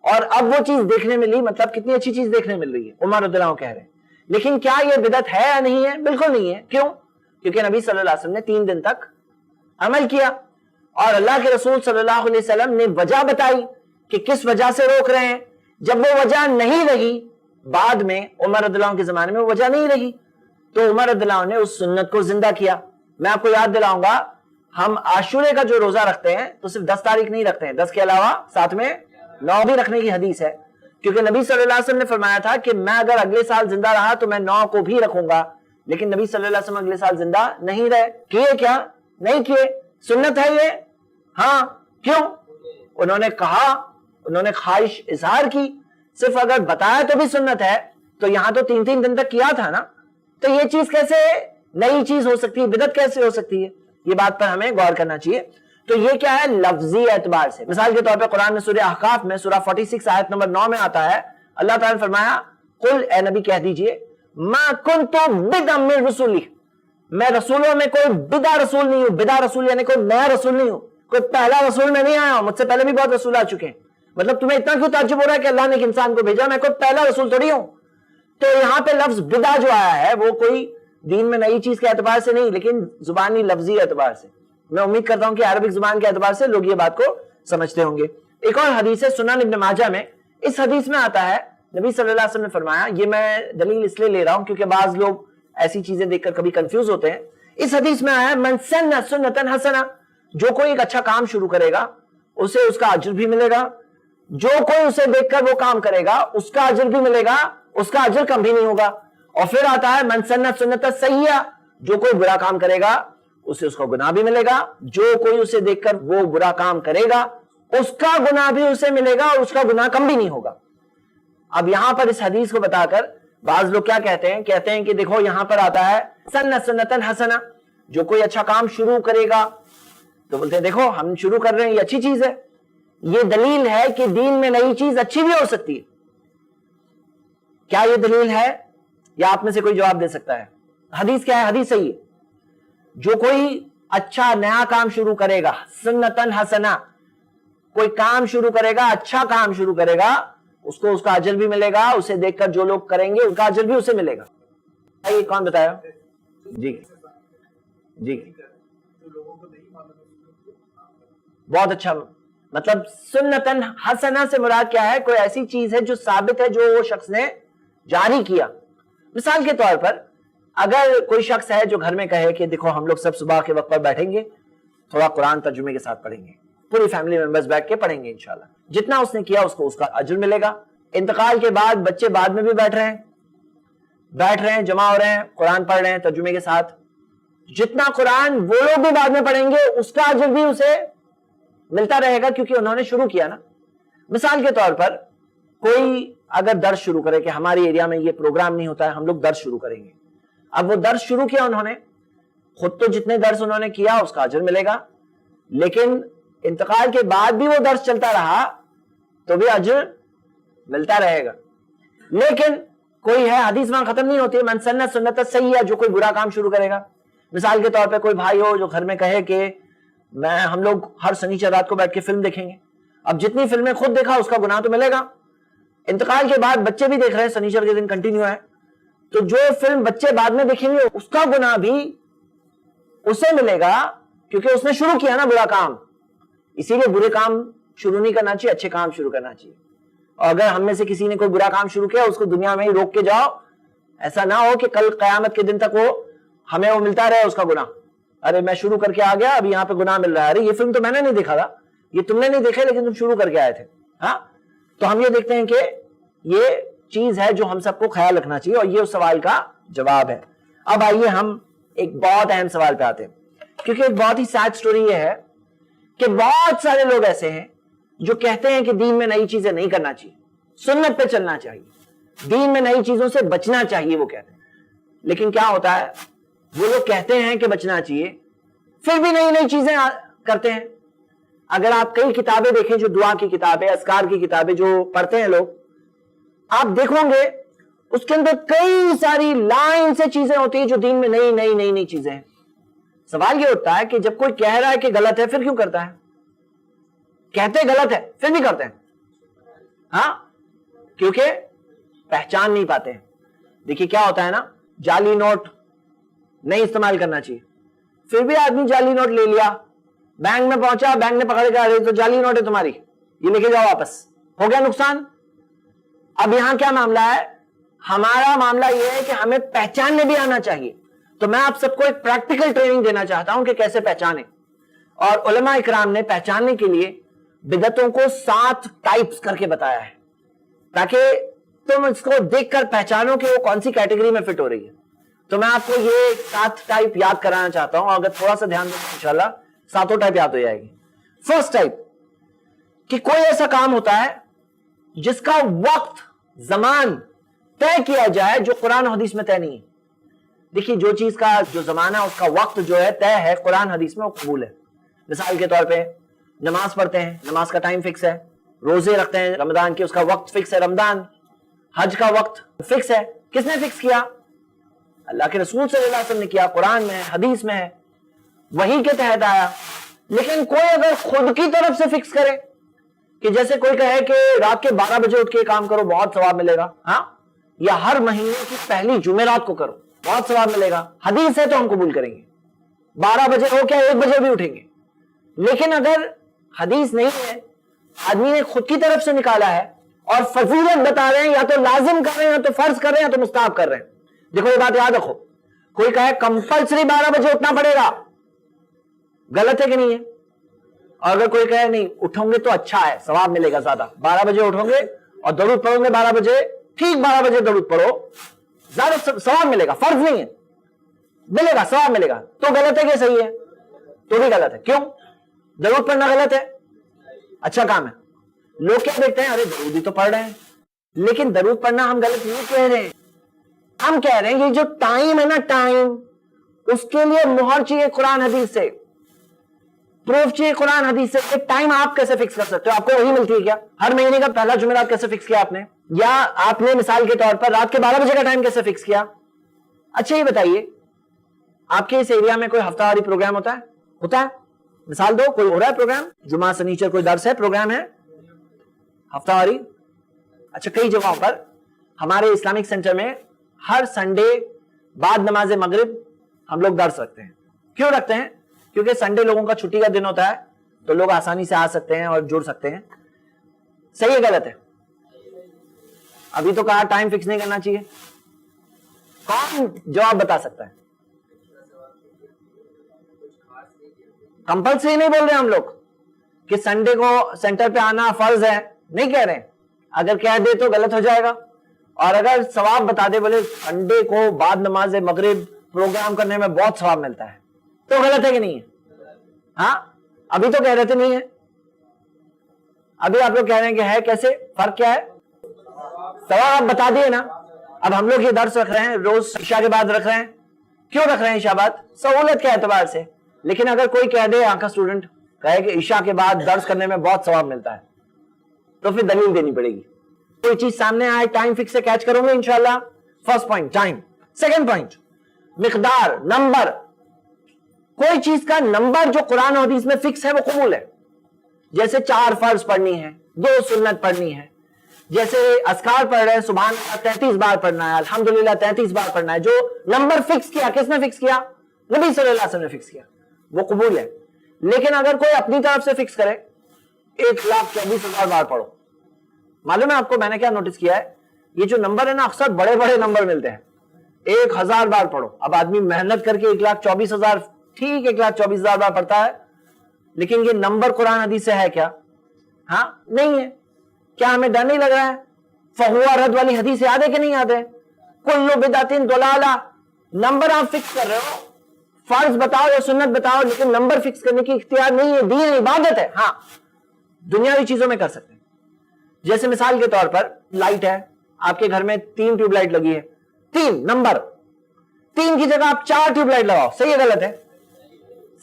اور اب وہ چیز دیکھنے ملی، مطلب کتنی اچھی چیز دیکھنے مل رہی ہے. عمر رضی اللہ عنہ کہہ رہے ہیں. لیکن کیا یہ بدعت ہے یا نہیں ہے؟ بالکل نہیں ہے. کیوں؟ کیونکہ نبی صلی اللہ علیہ وسلم نے 3 دن تک عمل کیا اور اللہ کے رسول صلی اللہ علیہ وسلم نے وجہ بتائی کہ کس وجہ سے روک رہے ہیں. جب وہ وجہ نہیں رہی، بعد میں عمر رضی اللہ عنہ کے زمانے میں وجہ نہیں رہی تو عمر رضی اللہ عنہ نے اس سنت کو زندہ کیا. میں آپ کو یاد دلاؤں گا، ہم عاشورے کا جو روزہ رکھتے ہیں تو صرف 10 تاریخ نہیں رکھتے ہیں، 10 کے علاوہ ساتھ میں 9 بھی رکھنے کی حدیث ہے. کیونکہ نبی صلی اللہ علیہ وسلم نے فرمایا تھا کہ میں اگر اگلے سال زندہ رہا تو میں 9 کو بھی رکھوں گا. لیکن نبی صلی اللہ علیہ وسلم اگلے سال زندہ نہیں رہے. کیے کیا؟ نہیں کیے. سنت ہے یہ؟ ہاں. کیوں؟ انہوں نے کہا، انہوں نے خواہش اظہار کی. صرف اگر بتایا تو بھی سنت ہے. تو یہاں تو 3 دن تک کیا تھا نا، تو یہ چیز کیسے نئی چیز ہو سکتی ہے، بدعت کیسے ہو سکتی ہے؟ یہ بات پر ہمیں غور کرنا چاہیے. تو یہ کیا ہے؟ لفظی اعتبار سے. مثال کے طور پہ قرآن میں سورہ احقاف میں سورہ 46 آیت نمبر 9 میں آتا ہے، اللہ تعالیٰ نے فرمایا قل، اے نبی کہہ دیجئے، ما کنت بدعا من رسولی، میں رسولوں میں کوئی بدع رسول نہیں ہوں. بدع رسول یعنی کوئی نیا رسول نہیں ہوں، کوئی پہلا رسول میں نہیں آیا ہوں. مجھ سے پہلے بھی بہت رسول آ چکے ہیں. مطلب تمہیں اتنا کیوں تعجب ہو رہا ہے کہ اللہ نے ایک انسان کو بھیجا؟ میں کوئی پہلا رسول تھوڑی ہوں. تو یہاں پہ لفظ بدع جو آیا ہے وہ کوئی دین میں نئی چیز کے اعتبار سے نہیں، لیکن زبانی لفظی اعتبار سے. میں امید کرتا ہوں کہ عربک زبان کے اعتبار سے لوگ یہ بات کو سمجھتے ہوں گے. ایک اور حدیث ہے سنن ابن ماجہ میں. اس حدیث میں آتا ہے نبی صلی اللہ علیہ وسلم نے فرمایا، یہ میں دلیل اس لیے لے رہا ہوں کیونکہ بعض لوگ ایسی چیزیں دیکھ کر کبھی کنفیوز ہوتے ہیں. اس حدیث میں آیا من سن سنتا حسنہ، جو کوئی ایک اچھا کام شروع کرے گا اسے اس کا اجر بھی ملے گا. جو کوئی اسے دیکھ کر وہ کام کرے گا اس کا اجر بھی ملے گا، اس کا اجر کم بھی نہیں ہوگا. اور پھر آتا ہے من سن سنتا سیئہ، جو کوئی برا کام کرے گا اسے اس کا گناہ بھی ملے گا. جو کوئی اسے دیکھ کر وہ برا کام کرے گا اس کا گناہ بھی اسے ملے گا اور اس کا گناہ کم بھی نہیں ہوگا. اب یہاں پر اس حدیث کو بتا کر بعض لوگ کیا کہتے ہیں؟ کہتے ہیں کہ دیکھو یہاں پر آتا ہے سن سنتا حسنہ، جو کوئی اچھا کام شروع کرے گا، تو بولتے ہیں دیکھو ہم شروع کر رہے ہیں، یہ اچھی چیز ہے. یہ دلیل ہے کہ دین میں نئی چیز اچھی بھی ہو سکتی ہے. کیا یہ دلیل ہے؟ یا آپ میں سے کوئی جواب دے سکتا ہے؟ حدیث کیا ہے؟ حدیث صحیح ہے. جو کوئی اچھا نیا کام شروع کرے گا، سنتن حسنہ، کوئی کام شروع کرے گا، اچھا کام شروع کرے گا، اس کو اس کا اجر بھی ملے گا. اسے دیکھ کر جو لوگ کریں گے ان کا اجر بھی اسے ملے گا. یہ کون بتایا؟ جی جی، بہت اچھا. مطلب سنتن حسنہ سے مراد کیا ہے؟ کوئی ایسی چیز ہے جو ثابت ہے، جو وہ شخص نے جاری کیا. مثال کے طور پر اگر کوئی شخص ہے جو گھر میں کہے کہ دیکھو ہم لوگ سب صبح کے وقت پر بیٹھیں گے، تھوڑا قرآن ترجمے کے ساتھ پڑھیں گے، پوری فیملی ممبرز بیٹھ کے پڑھیں گے انشاءاللہ. جتنا اس نے کیا اس کو اس کا اجر ملے گا. انتقال کے بعد بچے بعد میں بھی بیٹھ رہے ہیں، جمع ہو رہے ہیں، قرآن پڑھ رہے ہیں ترجمے کے ساتھ. جتنا قرآن وہ لوگ بھی بعد میں پڑھیں گے اس کا اجر بھی اسے ملتا رہے گا کیونکہ انہوں نے شروع کیا نا. مثال کے طور پر کوئی اگر درس شروع کرے کہ ہماری ایریا میں یہ پروگرام نہیں ہوتا ہے، ہم لوگ درس شروع کریں گے. اب وہ درس شروع کیا انہوں نے، خود تو جتنے درس انہوں نے کیا اس کا اجر ملے گا، لیکن انتقال کے بعد بھی وہ درس چلتا رہا تو بھی اجر ملتا رہے گا. لیکن کوئی ہے، حدیث وہاں ختم نہیں ہوتی، من سن سنتا سیئہ، جو کوئی برا کام شروع کرے گا. مثال کے طور پہ کوئی بھائی ہو جو گھر میں کہے کہ ہم لوگ ہر سنیچر رات کو بیٹھ کے فلم دیکھیں گے. اب جتنی فلمیں خود دیکھا اس کا گناہ تو ملے گا. انتقال کے بعد بچے بھی دیکھ رہے ہیں، سنیچر کے دن کنٹینیو ہے، تو جو فلم بچے بعد میں دیکھیں گے اس کا گناہ بھی اسے ملے گا کیونکہ اس نے شروع کیا نا برا کام. اسی لیے برے کام شروع نہیں کرنا چاہیے، اچھے کام شروع کرنا چاہیے. اور اگر ہم میں سے کسی نے کوئی برا کام شروع کیا اس کو دنیا میں ہی روک کے جاؤ. ایسا نہ ہو کہ کل قیامت کے دن تک ہمیں وہ ملتا رہے اس کا گناہ. ارے میں شروع کر کے آ گیا، اب یہاں پہ گناہ مل رہا ہے. ارے یہ فلم تو میں نے نہیں دیکھا تھا، یہ تم نے نہیں دیکھا لیکن تم شروع کر کے آئے تھے. ہاں، تو ہم یہ دیکھتے ہیں کہ یہ چیز ہے جو ہم سب کو خیال رکھنا چاہیے اور یہ اس سوال کا جواب ہے. اب آئیے ہم ایک بہت اہم سوال پہ آتے ہیں، کیونکہ ایک بہت ہی سیڈ سٹوری یہ ہے کہ بہت سارے لوگ ایسے ہیں جو کہتے ہیں کہ دین میں نئی چیزیں نہیں کرنا چاہیے، سنت پہ چلنا چاہیے، دین میں نئی چیزوں سے بچنا چاہیے. وہ کہتے ہیں، لیکن کیا ہوتا ہے، وہ لوگ کہتے ہیں کہ بچنا چاہیے، پھر بھی نئی نئی چیزیں کرتے ہیں. اگر آپ کئی کتابیں دیکھیں جو دعا کی کتابیں، اذکار کی کتابیں جو پڑھتے ہیں لوگ، آپ دیکھو گے اس کے اندر کئی ساری لائن سے چیزیں ہوتی ہیں جو دین میں نئی نئی نئی نئی چیزیں ہیں. سوال یہ ہوتا ہے کہ جب کوئی کہہ رہا ہے کہ غلط ہے پھر کیوں کرتا ہے؟ کہتے غلط ہے پھر بھی کرتے ہیں. ہاں کیونکہ پہچان نہیں پاتے ہیں. دیکھیے کیا ہوتا ہے نا, جعلی نوٹ نہیں استعمال کرنا چاہیے, پھر بھی آدمی جعلی نوٹ لے لیا, بینک میں پہنچا, بینک نے پکڑ کے تو جعلی نوٹ ہے تمہاری, یہ لے کے جاؤ واپس, ہو گیا نقصان. اب یہاں کیا معاملہ ہے؟ ہمارا معاملہ یہ ہے کہ ہمیں پہچاننے بھی آنا چاہیے. تو میں آپ سب کو ایک پریکٹیکل ٹریننگ دینا چاہتا ہوں کہ کیسے پہچانیں. اور علماء اکرام نے پہچاننے کے لیے بدعتوں کو 7 ٹائپس کر کے بتایا ہے, تاکہ تم اس کو دیکھ کر پہچانو کہ وہ کون سی کیٹیگری میں فٹ ہو رہی ہے. تو میں آپ کو یہ 7 ٹائپ یاد کرانا چاہتا ہوں, اگر تھوڑا سا دھیان دیں انشاءاللہ 7 ٹائپ یاد ہو جائے گی. فرسٹ ٹائپ کہ کوئی ایسا کام ہوتا ہے جس کا وقت زمان طے کیا جائے جو قرآن حدیث میں طے نہیں ہے. دیکھیے جو چیز کا جو زمانہ اس کا وقت جو ہے طے ہے قرآن حدیث میں وہ قبول ہے. مثال کے طور پہ نماز پڑھتے ہیں, نماز کا ٹائم فکس ہے. روزے رکھتے ہیں رمضان کے, اس کا وقت فکس ہے رمضان. حج کا وقت فکس ہے. کس نے فکس کیا؟ اللہ کے رسول صلی اللہ علیہ وسلم نے کیا, قرآن میں ہے, حدیث میں ہے, وہی کے تحت آیا. لیکن کوئی اگر خود کی طرف سے فکس کرے کہ جیسے کوئی کہے کہ رات کے 12 بجے اٹھ کے کام کرو بہت ثواب ملے گا, ہاں, یا ہر مہینے کی پہلی جمعرات کو کرو بہت ثواب ملے گا, حدیث ہے تو ہم قبول کریں گے. 12 بجے ہو کیا 1 بجے بھی اٹھیں گے. لیکن اگر حدیث نہیں ہے, آدمی نے خود کی طرف سے نکالا ہے اور فضیلت بتا رہے ہیں, یا تو لازم کر رہے ہیں, یا تو فرض کر رہے ہیں, یا تو مستحب کر رہے ہیں. دیکھو یہ بات یاد رکھو, کوئی کہے کمپلسری 12 بجے اٹھنا پڑے گا, غلط ہے کہ نہیں ہے؟ اور اگر کوئی کہے نہیں اٹھوں گے تو اچھا ہے ثواب ملے گا زیادہ, 12 بجے اٹھوں گے اور درود پڑھو گے 12 بجے, ٹھیک 12 بجے درود پڑھو زیادہ ثواب ملے گا, فرض نہیں ہے, ملے گا ثواب ملے گا. تو غلط ہے کہ صحیح ہے؟ تو بھی غلط ہے. کیوں؟ درود پڑھنا غلط ہے؟ اچھا کام ہے. لوگ کیا دیکھتے ہیں, ارے درود ہی تو پڑھ رہے ہیں. لیکن درود پڑھنا ہم غلط نہیں کہہ رہے ہیں, ہم کہہ رہے ہیں کہ جو ٹائم ہے نا, ٹائم, اس کے لیے مہر چاہیے قرآن حدیث سے, پروف چاہیے قرآن حدیث سے. کہ ٹائم آپ کیسے فکس کر سکتے ہو؟ آپ کو وہی ملتی ہے کیا؟ ہر مہینے کا پہلا جمعرات کیسے فکس کیا آپ نے؟ یا آپ نے مثال کے طور پر رات کے 12 بجے کا ٹائم کیسے فکس کیا؟ اچھا یہ بتائیے, آپ کے اس ایریا میں کوئی ہفتہ واری پروگرام ہوتا ہے؟ ہوتا ہے. مثال دو, کوئی ہو رہا ہے پروگرام؟ جمعہ سنیچر کوئی درس ہے, پروگرام ہے ہفتہ واری؟ اچھا کئی جگہوں پر ہمارے اسلامک سینٹر میں ہر سنڈے بعد نماز مغرب ہم لوگ درس رکھتے ہیں. کیوں رکھتے ہیں؟ کیونکہ سنڈے لوگوں کا چھٹی کا دن ہوتا ہے, تو لوگ آسانی سے آ سکتے ہیں اور جڑ سکتے ہیں. صحیح ہے غلط ہے؟ ابھی تو کہا ٹائم فکس نہیں کرنا چاہیے. کون جواب بتا سکتا ہے؟ کمپلسری نہیں بول رہے ہم لوگ کہ سنڈے کو سینٹر پہ آنا فرض ہے, نہیں کہہ رہے. اگر کہہ دے تو غلط ہو جائے گا. اور اگر ثواب بتا دے, بولے سنڈے کو بعد نماز مغرب پروگرام کرنے میں بہت ثواب ملتا ہے, تو غلط ہے کہ نہیں ہے؟ ہاں ابھی تو کہہ رہے تھے نہیں ہے, ابھی آپ لوگ کہہ رہے ہیں کہ ہے. کیسے؟ فرق کیا ہے؟ ثواب آپ بتا دیے نا. اب ہم لوگ یہ درس رکھ رہے ہیں روز عشاء کے بعد رکھ رہے ہیں. کیوں رکھ رہے ہیں عشاء بعد؟ سہولت کے اعتبار سے. لیکن اگر کوئی کہہ دے, آنکھا اسٹوڈنٹ کہے کہ عشاء کے بعد درس کرنے میں بہت ثواب ملتا ہے, تو پھر دلیل دینی پڑے گی. کوئی چیز سامنے آئے, ٹائم فکس سے کیچ کروں گے انشاءاللہ. First point time. Second point مقدار, نمبر. کوئی چیز کا نمبر جو قرآن و حدیث میں فکس ہے وہ قبول ہے. جیسے 4 فرض پڑھنی ہے, 2 سنت پڑھنی ہے. جیسے اذکار پڑھ رہے ہیں, سبحان اللہ 33 بار پڑھنا ہے, الحمدللہ 33 بار پڑھنا ہے. جو نمبر فکس کیا, کس نے فکس کیا؟ نبی صلی اللہ علیہ وسلم نے فکس کیا, وہ قبول ہے. لیکن اگر کوئی اپنی طرف سے فکس کرے 1,24,000 بار پڑھو, معلوم ہے آپ کو میں نے کیا نوٹس کیا ہے, یہ جو نمبر ہے نا اکثر بڑے بڑے نمبر ملتے ہیں. 1,000 بار پڑھو. اب آدمی محنت کر کے 1,24,000, ٹھیک 1,24,000 بار پڑھتا ہے, لیکن یہ نمبر قرآن حدیث سے ہے کیا؟ ہاں نہیں ہے. کیا ہمیں ڈر نہیں لگ رہا ہے؟ فہوا رد والی حدیث یاد ہے کہ نہیں یاد ہے؟ کل بدعت ضلالہ. نمبر آپ فکس کر رہے ہو, فرض بتاؤ یا سنت بتاؤ, لیکن نمبر فکس کرنے کی اختیار نہیں ہے. دین عبادت ہے. ہاں دنیاوی چیزوں میں کر سکتے ہیں. جیسے مثال کے طور پر لائٹ ہے, آپ کے گھر میں 3 ٹیوب لائٹ لگی ہے, 3 نمبر, 3 کی جگہ آپ 4 ٹیوب لائٹ لگاؤ. صحیح ہے غلط ہے؟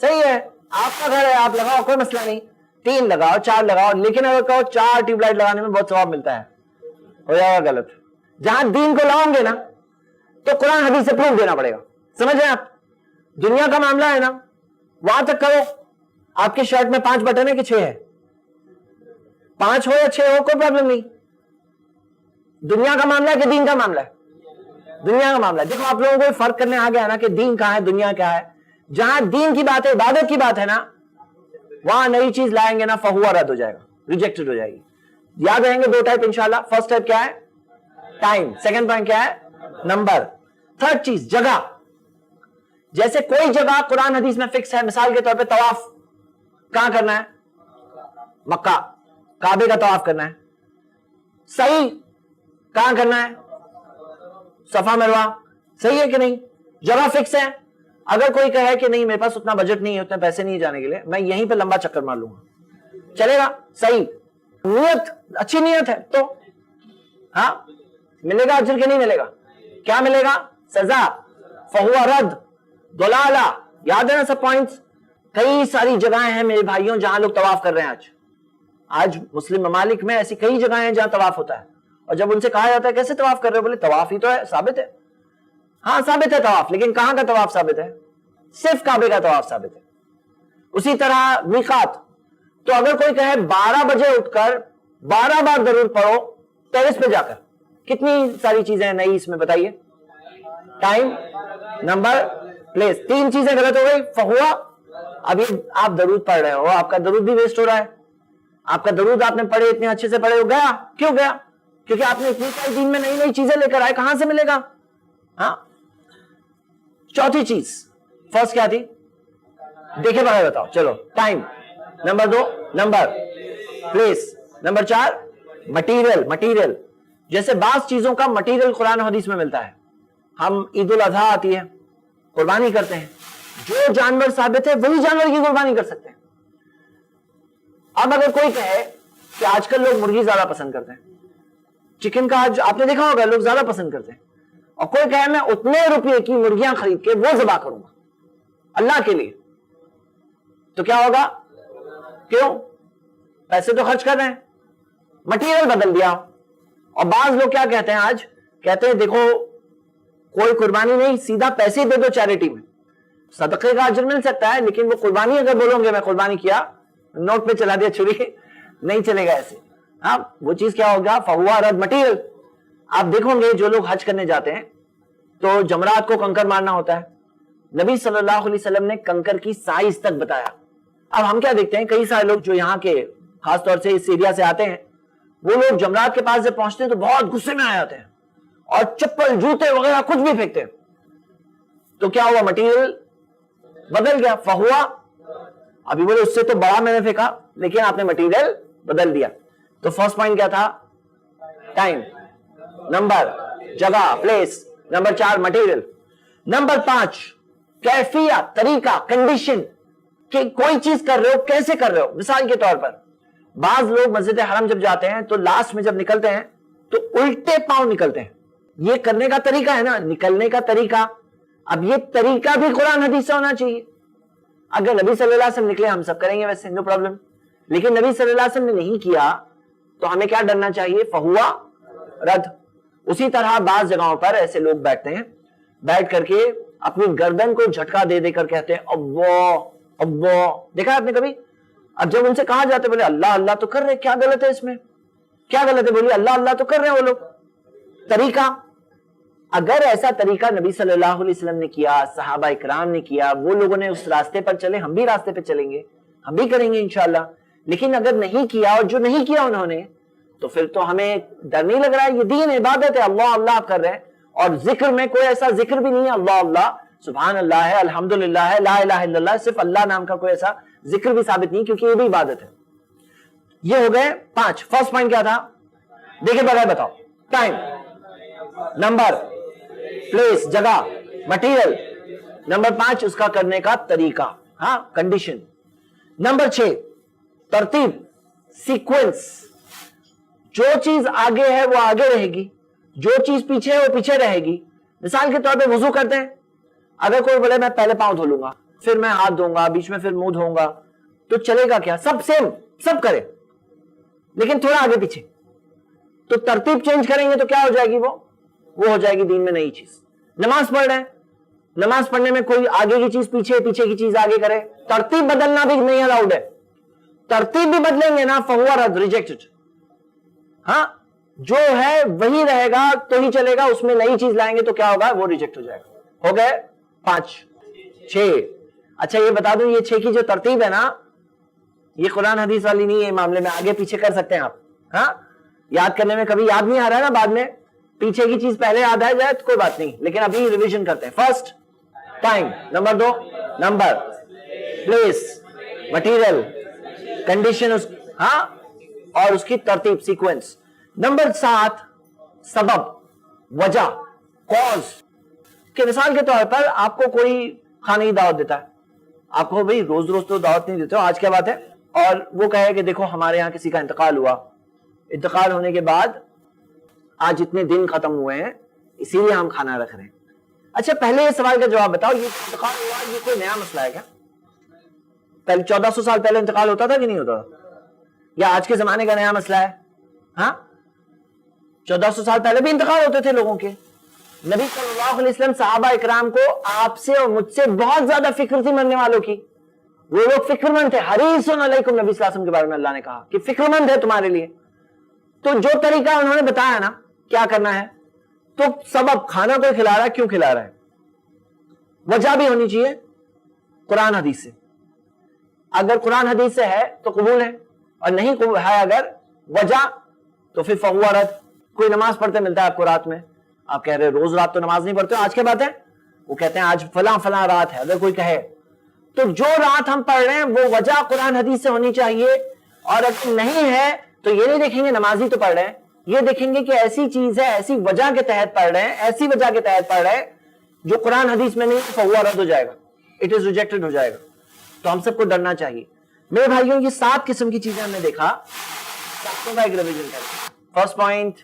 صحیح ہے. آپ کا گھر ہے, آپ لگاؤ, کوئی مسئلہ نہیں. 3 لگاؤ, 4 لگاؤ. لیکن اگر کہو 4 ٹیوب لائٹ لگانے میں بہت ثواب ملتا ہے, ہو جائے گا غلط. جہاں دین کو لاؤں گے نا تو قرآن حدیث سے پروف دینا پڑے گا. سمجھ رہے ہیں آپ؟ دنیا کا معاملہ ہے نا وہاں تک کرو. آپ کی شرٹ میں 5 بٹن ہے کہ 6 ہے؟ 5 ہو یا 6 ہو کوئی پرابلم نہیں. دنیا کا معاملہ ہے کہ دین کا معاملہ ہے؟ دنیا کا معاملہ ہے. دیکھو آپ لوگوں کو فرق کرنے آ گیا نا کہ دین کہاں ہے دنیا کیا ہے. جہاں دین کی بات ہے عبادت کی بات ہے نا وہاں نئی چیز لائیں گے نا فہو رد ہو جائے گا, ریجیکٹڈ ہو جائے گی. یاد رہیں گے 2 ٹائپ انشاءاللہ. فرسٹ ٹائپ کیا ہے؟ ٹائم. سیکنڈ پوائنٹ کیا ہے؟ نمبر. تھرڈ چیز جگہ. جیسے کوئی جگہ قرآن حدیث میں فکس ہے, مثال کے طور پہ طواف کہاں کرنا ہے؟ مکہ, کعبے کا طواف کرنا ہے. صحیح کہاں کرنا ہے؟ صفا مروہ. صحیح ہے کہ نہیں؟ جگہ فکس ہے. اگر کوئی کہے کہ نہیں میرے پاس اتنا بجٹ نہیں ہے, اتنے پیسے نہیں جانے کے لیے, میں یہیں پہ لمبا چکر مار لوں گا, چلے گا؟ صحیح. نیت اچھی نیت ہے تو ہاں ملے گا اجر کے نہیں ملے گا؟ کیا ملے گا؟ سزا. فہو رد ضلالہ. یاد ہے نا سب پوائنٹس؟ کئی ساری جگہیں ہیں میرے بھائیوں جہاں لوگ طواف کر رہے ہیں. آج مسلم ممالک میں ایسی کئی جگہیں ہیں جہاں طواف ہوتا ہے, اور جب ان سے کہا جاتا ہے کیسے طواف کر رہے ہو, بولے طواف ہی تو ہے, ثابت ہے. ہاں ثابت ہے طواف, لیکن کہاں کا طواف ثابت ہے؟ صرف کعبے کا طواف ثابت ہے. اسی طرح میقات. تو اگر کوئی کہے 12 بجے اٹھ کر 12 بار درود پڑھو ٹیرس پہ جا کر, کتنی ساری چیزیں ہیں نئی اس میں بتائیے. Time, number, place. 3 چیزیں غلط ہو گئی. فہوا, ابھی آپ درود پڑھ رہے ہو, آپ کا درود بھی ویسٹ ہو رہا ہے. آپ کا درود آپ نے پڑھے, اتنے اچھے سے پڑھے ہو, گیا. کیوں گیا؟ کیونکہ آپ نے اتنی ساری دین میں نئی نئی چیزیں لے کر آئے, کہاں سے ملے گا؟ ہاں. چوتھی چیز فرسٹ کیا تھی؟ دیکھے بغیر بتاؤ. چلو time. Number 2 number, place. Number 4 material. Material جیسے بعض چیزوں کا مٹیریل قرآن و حدیث میں ملتا ہے. ہم عید الاضحیٰ آتی ہے, قربانی کرتے ہیں, جو جانور ثابت ہے وہی جانور کی قربانی کر سکتے ہیں. اب اگر کوئی کہے کہ آج کل لوگ مرغی زیادہ پسند کرتے ہیں, چکن کا آج آپ نے دیکھا ہوگا لوگ زیادہ پسند کرتے ہیں, اور کوئی کہے میں اتنے روپے کی مرغیاں خرید کے وہ ذبح کروں گا اللہ کے لیے, تو کیا ہوگا؟ کیوں؟ پیسے تو خرچ کر رہے ہیں, مٹیریل بدل دیا. اور بعض لوگ کیا کہتے ہیں آج, کہتے ہیں دیکھو کوئی قربانی نہیں, سیدھا پیسے دے دو چیریٹی میں, صدقے کا اجر مل سکتا ہے, لیکن وہ قربانی اگر بولو گے میں قربانی کیا, نوٹ پہ چلا دیا چھری, نہیں چلے گا ایسے. ہاں وہ چیز کیا ہوگا؟ فہو رد مٹیریل. آپ دیکھو گے جو لوگ حج کرنے جاتے ہیں تو جمرات کو کنکر مارنا ہوتا ہے. نبی صلی اللہ علیہ وسلم نے کنکر کی سائز تک بتایا. اب ہم کیا دیکھتے ہیں, کئی سارے لوگ جو یہاں کے خاص طور سے اس ایریا سے آتے ہیں, وہ لوگ جمرات کے پاس جب پہنچتے ہیں تو بہت غصے میں آ جاتے ہیں اور چپل جوتے وغیرہ کچھ بھی پھینکتے ہیں. تو کیا ہوا؟ مٹیریل بدل گیا. فہوا, ابھی بولے اس سے تو بڑا میں نے پھینکا, لیکن آپ نے مٹیریل بدل دیا. تو فرسٹ پوائنٹ کیا تھا؟ ٹائم. نمبر, جگہ, پلیس. Number 4 material. نمبر 5 کیفیت, طریقہ, کنڈیشن, کہ کوئی چیز کر رہے ہو کیسے کر رہے ہو. مثال کے طور پر بعض لوگ مسجد حرم جب جاتے ہیں تو لاسٹ میں جب نکلتے ہیں تو الٹے پاؤں نکلتے ہیں. یہ کرنے کا طریقہ ہے نا, نکلنے کا طریقہ. اب یہ طریقہ بھی قرآن حدیث سے ہونا چاہیے. اگر نبی صلی اللہ علیہ وسلم نکلے ہم سب کریں گے ویسے, نو پرابلم, لیکن نبی صلی اللہ علیہ وسلم نے نہیں کیا تو ہمیں کیا ڈرنا چاہیے؟ فہوا رد. اسی طرح بعض جگہوں پر ایسے لوگ بیٹھتے ہیں, بیٹھ کر کے اپنی گردن کو جھٹکا دے دے کر کہتے ہیں اللہ اللہ. دیکھا آپ نے کبھی؟ اب جب ان سے کہا جاتا ہے بولے اللہ اللہ تو کر رہے, کیا غلط ہے اس میں؟ کیا غلط ہے؟ بولیے اللہ اللہ تو کر رہے ہیں وہ لوگ. طریقہ, اگر ایسا طریقہ نبی صلی اللہ علیہ وسلم نے کیا, صحابہ اکرام نے کیا, وہ لوگوں نے اس راستے پر چلے, ہم بھی راستے پہ چلیں گے, ہم بھی کریں گے انشاءاللہ. لیکن اگر نہیں کیا, اور جو نہیں کیا انہوں نے, تو پھر تو ہمیں ڈر نہیں لگ رہا ہے. یہ دین عبادت ہے, اللہ اللہ آپ کر رہے ہیں, اور ذکر میں کوئی ایسا ذکر بھی نہیں ہے اللہ اللہ, سبحان اللہ ہے, الحمدللہ ہے, لا الہ الا اللہ, صرف اللہ نام کا کوئی ایسا ذکر بھی ثابت نہیں, کیونکہ یہ بھی عبادت ہے. یہ ہو گئے 5. فرسٹ پوائنٹ کیا تھا؟ دیکھیں بغیر بتاؤ. ٹائم, نمبر, پلیس, جگہ, مٹیریل. نمبر 5 اس کا کرنے کا طریقہ, ہاں کنڈیشن. نمبر 6 ترتیب, سیکوینس. جو چیز آگے ہے وہ آگے رہے گی, جو چیز پیچھے ہے وہ پیچھے رہے گی. مثال کے طور پہ وضو کرتے ہیں, اگر کوئی بولے میں پہلے پاؤں دھو لوں گا, پھر میں ہاتھ دھوں گا, بیچ میں پھر منہ دھوں گا, تو چلے گا کیا؟ سب سیم, سب کرے, لیکن تھوڑا آگے پیچھے. تو ترتیب چینج کریں گے تو کیا ہو جائے گی؟ وہ وہ ہو جائے گی دین میں نئی چیز. نماز پڑھ رہے ہیں, نماز پڑھنے میں کوئی آگے کی چیز پیچھے, پیچھے کی چیز آگے کرے, ترتیب بدلنا بھی نہیں الاؤڈ ہے. ترتیب بھی بدلیں گے نا فہو رد, ریجیکٹڈ. ہاں, جو ہے وہی رہے گا تو ہی چلے گا, اس میں نئی چیز لائیں گے تو کیا ہوگا, وہ ریجیکٹ ہو جائے گا. ہو گئے 5 6. اچھا یہ بتا دوں, یہ 6 کی جو ترتیب ہے نا, یہ قرآن حدیث والی نہیں ہے. معاملے میں آگے پیچھے کر سکتے ہیں آپ. ہاں, یاد کرنے میں کبھی یاد نہیں آ رہا ہے نا, بعد میں پیچھے کی چیز پہلے یاد آ جائے تو کوئی بات نہیں, لیکن ابھی ریویژن کرتے ہیں. First time, number 2 number, place, material, condition, ہاں, اور اس کی ترتیب, سیکوینس. نمبر 7 سبب, وجہ, کاز. کہ مثال کے طور پر آپ کو کوئی خانے دعوت دیتا ہے, آپ کو بھئی روز روز تو دعوت نہیں دیتے ہو, آج کیا بات ہے, اور وہ کہے کہ دیکھو ہمارے یہاں کسی کا انتقال ہوا, انتقال ہونے کے بعد آج اتنے دن ختم ہوئے ہیں اسی لیے ہم کھانا رکھ رہے ہیں. اچھا پہلے یہ سوال کا جواب بتاؤ, یہ انتقال ہوا یہ کوئی نیا مسئلہ ہے کیا؟ پہلے 1400 سال پہلے انتقال ہوتا تھا کہ نہیں ہوتا تھا, یا آج کے زمانے کا نیا مسئلہ ہے؟ ہاں, 1400 سال پہلے بھی انتقال ہوتے تھے لوگوں کے. نبی صلی اللہ علیہ وسلم صحابہ اکرام کو آپ سے اور مجھ سے بہت زیادہ فکر تھی مرنے والوں کی. وہ لوگ فکر مند تھے. حریص علیکم, نبی صلی اللہ علیہ وسلم کے بارے میں اللہ نے کہا کہ فکر مند ہے تمہارے لیے. تو جو طریقہ انہوں نے بتایا نا کیا کرنا ہے, تو سبب, کھانا کوئی کھلا رہا ہے, کیوں کھلا رہا ہے, وجہ بھی ہونی چاہیے قرآن حدیث سے. اگر قرآن حدیث سے ہے تو قبول ہے, اور نہیں ہے اگر وجہ تو پھر فہو رد. کوئی نماز پڑھتے ملتا ہے آپ کو رات میں, آپ کہہ رہے روز رات تو نماز نہیں پڑھتے, آج کیا بات ہے, وہ کہتے ہیں آج فلاں فلاں رات ہے. اگر کوئی کہے تو جو رات ہم پڑھ رہے ہیں وہ وجہ قرآن حدیث سے ہونی چاہیے. اور اگر نہیں ہے تو یہ نہیں دیکھیں گے نماز ہی تو پڑھ رہے ہیں, یہ دیکھیں گے کہ ایسی چیز ہے, ایسی وجہ کے تحت پڑھ رہے ہیں, ایسی وجہ کے تحت پڑھ رہے ہیں جو قرآن حدیث میں نہیں, فہو رد ہو جائے گا, اٹ از ریجیکٹڈ ہو جائے گا. تو ہم سب کو ڈرنا چاہیے. میرے بھائیوں یہ 7 قسم کی چیزیں ہم نے دیکھا, ساتوں کا ایک ریویژن کریں. First point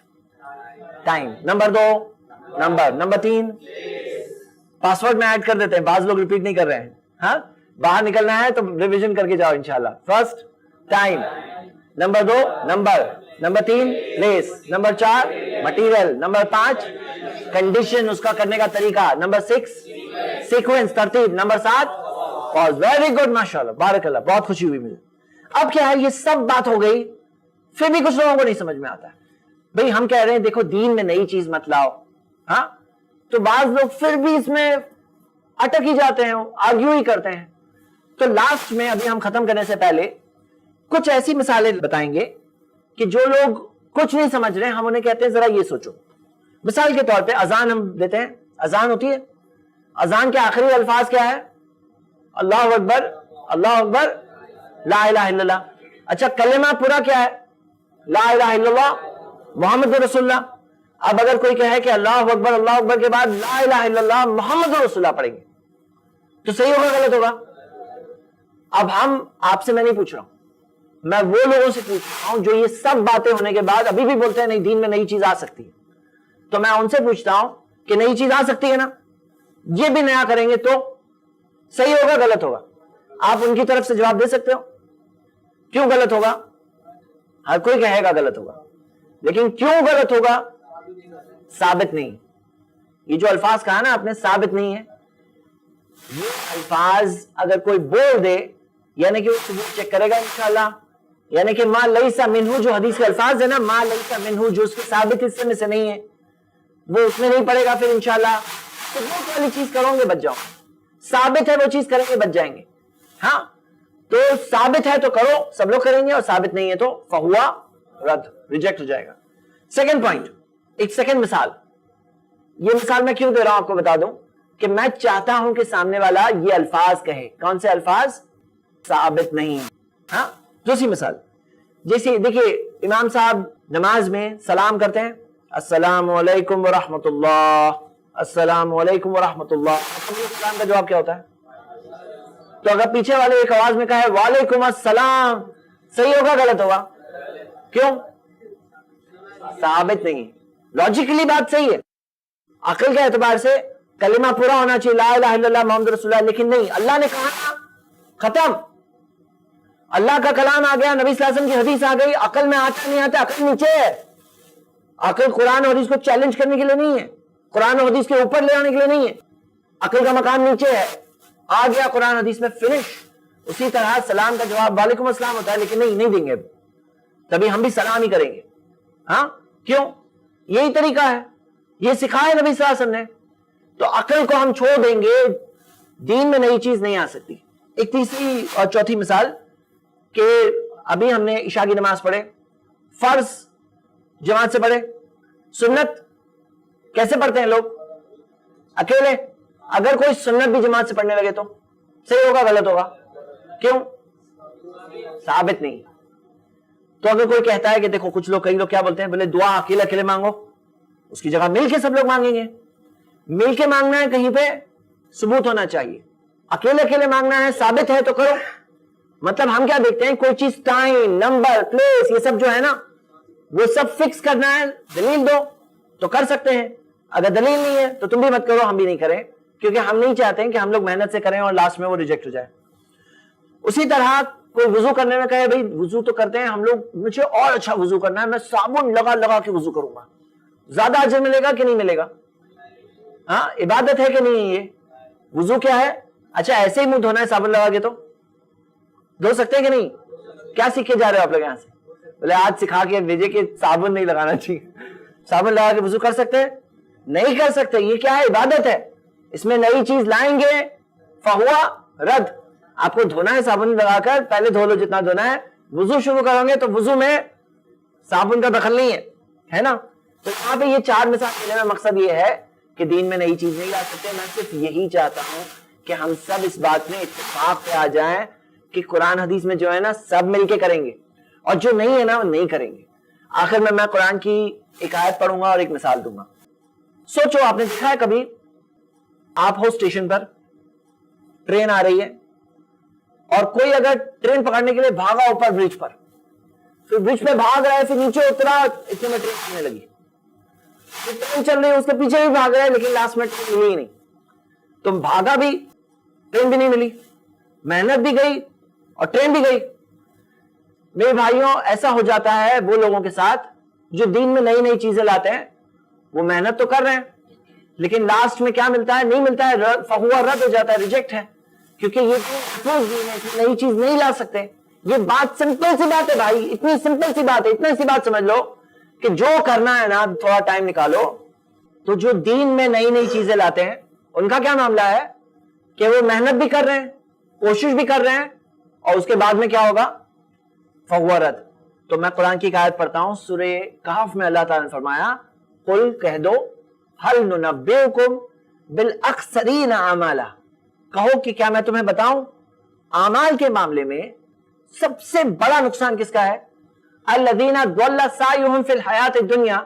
time, number 2 number 3 password میں ایڈ کر دیتے ہیں, بعض لوگ ریپیٹ نہیں کر رہے ہیں. ہاں, باہر نکلنا ہے تو ریویژن کر کے جاؤ انشاءاللہ. First time, number 2 number 3 place, number 4 material, number 5 condition, اس کا کرنے کا طریقہ, نمبر 6 سیکوینس, ترتیب, نمبر 7 اور ویری گڈ, ماشاءاللہ, بارک اللہ, بہت خوشی ہوئی مجھے. اب کیا ہے, یہ سب بات ہو گئی, پھر بھی کچھ لوگوں کو نہیں سمجھ میں آتا ہے. بھئی ہم کہہ رہے ہیں دیکھو دین میں نئی چیز مت لاؤ, ہاں, تو بعض لوگ پھر بھی اس میں اٹک ہی جاتے ہیں, آرگیو ہی کرتے ہیں. تو لاسٹ میں ابھی ہم ختم کرنے سے پہلے کچھ ایسی مثالیں بتائیں گے کہ جو لوگ کچھ نہیں سمجھ رہے, ہم انہیں کہتے ہیں ذرا یہ سوچو. مثال کے طور پہ اذان ہم دیتے ہیں, اذان ہوتی ہے, اذان کے آخری الفاظ کیا ہے, اللہ اکبر, اللہ اکبر, لا الہ الا اللہ. اچھا کلمہ پورا کیا ہے, لا الہ الا اللہ محمد رسول اللہ. اب اگر کوئی کہے کہ اللہ اکبر کے بعد لا الہ الا اللہ محمد رسول اللہ پڑھیں گے تو صحیح ہوگا غلط ہوگا؟ اب ہم آپ سے میں نہیں پوچھ رہا ہوں, میں وہ لوگوں سے پوچھ رہا ہوں جو یہ سب باتیں ہونے کے بعد ابھی بھی بولتے ہیں نہیں دین میں نئی چیز آ سکتی ہے. تو میں ان سے پوچھتا ہوں کہ نئی چیز آ سکتی ہے نا, یہ بھی نیا کریں گے تو صحیح ہوگا غلط ہوگا؟ آپ ان کی طرف سے جواب دے سکتے ہو. کیوں غلط ہوگا؟ ہر کوئی کہے گا غلط ہوگا, لیکن کیوں غلط ہوگا؟ ثابت نہیں. یہ جو الفاظ کہا نا آپ نے, ثابت نہیں ہے. یہ الفاظ اگر کوئی بول دے یعنی کہ وہ ثبوت چیک کرے گا انشاءاللہ, یعنی کہ ما لیسا منہو, جو حدیث کے الفاظ ہے نا, ما لیسا منہو, جو اس کے ثابت حصے میں سے نہیں ہے وہ اس میں نہیں پڑے گا پھر انشاءاللہ. ثبوت والی چیز کرو گے بچ جاؤ, ثابت ہے وہ چیز کریں گے بچ جائیں گے. ہاں, تو ثابت ہے تو کرو, سب لوگ کریں گے, اور ثابت نہیں ہے تو فہوا رد, ریجیکٹ ہو جائے گا. سیکنڈ پوائنٹ, ایک سیکنڈ مثال. یہ مثال میں کیوں دے رہا ہوں آپ کو بتا دوں کہ میں چاہتا ہوں کہ سامنے والا یہ الفاظ کہے. کون سے الفاظ؟ ثابت نہیں. ہاں, دوسری مثال, جیسے دیکھیے امام صاحب نماز میں سلام کرتے ہیں, السلام علیکم ورحمۃ اللہ, السلام علیکم ورحمۃ اللہ. السلام کا جواب کیا ہوتا ہے؟ تو اگر پیچھے والے ایک آواز میں کہے وعلیکم السلام, صحیح ہوگا غلط ہوگا؟ کیوں؟ ثابت نہیں. لاجیکلی بات صحیح ہے, عقل کے اعتبار سے کلمہ پورا ہونا چاہیے, لا الہ الا اللہ محمد رسول اللہ, لیکن نہیں, اللہ نے کہا ختم, اللہ کا کلام آ گیا, نبی صلی اللہ علیہ وسلم کی حدیث آ گئی, عقل میں آتا نہیں آتا, عقل نیچے ہے. عقل قرآن اور حدیث کو چیلنج کرنے کے لیے نہیں ہے, قرآن و حدیث کے اوپر لے آنے کے لیے نہیں ہے. عقل کا مقام نیچے ہے, آ گیا قرآن حدیث میں, فنش. اسی طرح سلام کا جواب وعلیکم السلام ہوتا ہے, لیکن نہیں دیں گے, تبھی ہم بھی سلام ہی کریں گے. ہاں کیوں؟ یہی طریقہ ہے, یہ سکھایا نبی صلی اللہ علیہ وسلم نے. تو عقل کو ہم چھوڑ دیں گے, دین میں نئی چیز نہیں آ سکتی. ایک تیسری اور چوتھی مثال کہ ابھی ہم نے عشاء کی نماز پڑھے, فرض جماعت سے پڑھے, سنت کیسے پڑھتے ہیں لوگ؟ اکیلے. اگر کوئی سنت بھی جماعت سے پڑھنے لگے تو صحیح ہوگا غلط ہوگا؟ کیوں؟ ثابت نہیں. تو اگر کوئی کہتا ہے کہ دیکھو کچھ لوگ, کئی لوگ کیا بولتے ہیں, بولے دعا اکیلے مانگو, اس کی جگہ مل کے سب لوگ مانگیں گے. مل کے مانگنا ہے, کہیں پہ ثبوت ہونا چاہیے. اکیلے مانگنا ہے, ثابت ہے تو کرو. مطلب ہم کیا دیکھتے ہیں, کوئی چیز ٹائم, نمبر, پلیس, یہ سب جو ہے نا وہ سب فکس کرنا ہے, دلیل دو تو کر سکتے ہیں. اگر دلیل نہیں ہے تو تم بھی مت کرو, ہم بھی نہیں کریں, کیونکہ ہم نہیں چاہتے ہیں کہ ہم لوگ محنت سے کریں اور لاسٹ میں وہ ریجیکٹ ہو جائے. اسی طرح کوئی وضو کرنے میں کہے بھائی وضو تو کرتے ہیں ہم لوگ, مجھے اور اچھا وضو کرنا ہے, میں صابن لگا کے وضو کروں گا, زیادہ اجر ملے گا کہ نہیں ملے گا؟ ہاں عبادت ہے کہ نہیں یہ؟ وضو کیا ہے؟ اچھا ایسے ہی منہ دھونا ہے صابن لگا کے تو دھو سکتے ہیں کہ نہیں؟ کیا سیکھ کے جا رہے ہو آپ لوگ یہاں سے؟ بولے آج سکھا کے بھیجے کہ صابن نہیں لگانا چاہیے, صابن لگا کے وضو کر سکتے ہیں؟ نہیں کر سکتے. یہ کیا ہے؟ عبادت ہے. اس میں نئی چیز لائیں گے فہوا رد. آپ کو دھونا ہے صابن لگا کر, پہلے دھو لو جتنا دھونا ہے. وضو شروع کرو گے تو وضو میں صابن کا دخل نہیں ہے نا. تو یہاں پہ یہ 4 مثال دینے میں مقصد یہ ہے کہ دین میں نئی چیز نہیں لا سکتے. میں صرف یہی چاہتا ہوں کہ ہم سب اس بات میں اتفاق پہ آ جائیں کہ قرآن حدیث میں جو ہے نا سب مل کے کریں گے, اور جو نہیں ہے نا وہ نہیں کریں گے. آخر میں قرآن کی ایک آیت پڑھوں گا اور ایک مثال دوں گا. سوچو, آپ نے دیکھا ہے کبھی, آپ ہو اسٹیشن پر, ٹرین آ رہی ہے, اور کوئی اگر ٹرین پکڑنے کے لیے بھاگا اوپر برج پر, پھر برج پہ بھاگ رہا ہے, پھر نیچے اترا, اتنے میں ٹرین چلنے لگی, پھر ٹرین چل رہی ہے, اس کے پیچھے بھی بھاگ رہا ہے, لیکن لاسٹ میں ٹرین ملی ہی نہیں. تم بھاگا بھی, ٹرین بھی نہیں ملی, محنت بھی گئی اور ٹرین بھی گئی. میرے بھائیوں ایسا ہو جاتا ہے وہ لوگوں کے ساتھ جو دین میں نئی چیزیں لاتے ہیں. وہ محنت تو کر رہے ہیں لیکن لاسٹ میں کیا ملتا ہے؟ نہیں ملتا ہے, فہوا رد ہو جاتا ہے, ریجیکٹ ہے, کیونکہ یہ نئی چیز نہیں لا سکتے. یہ بات سمپل سی بات ہے بھائی, اتنی سمپل سی بات ہے, اتنی سی بات سمجھ لو کہ جو کرنا ہے نا تھوڑا ٹائم نکالو. تو جو دین میں نئی چیزیں لاتے ہیں ان کا کیا معاملہ ہے کہ وہ محنت بھی کر رہے ہیں, کوشش بھی کر رہے ہیں, اور اس کے بعد میں کیا ہوگا؟ فہوا رد. تو میں قرآن کی ایک آیت پڑھتا ہوں, سورہ کہف میں اللہ تعالیٰ نے فرمایا قل کہہ دو ہل ننبئکم بالاخسرین اعمالا, کہو کہ کیا میں تمہیں بتاؤں اعمال کے معاملے میں سب سے بڑا نقصان کس کا ہے؟ الذین ضل سعیہم فی الحیات الدنیا,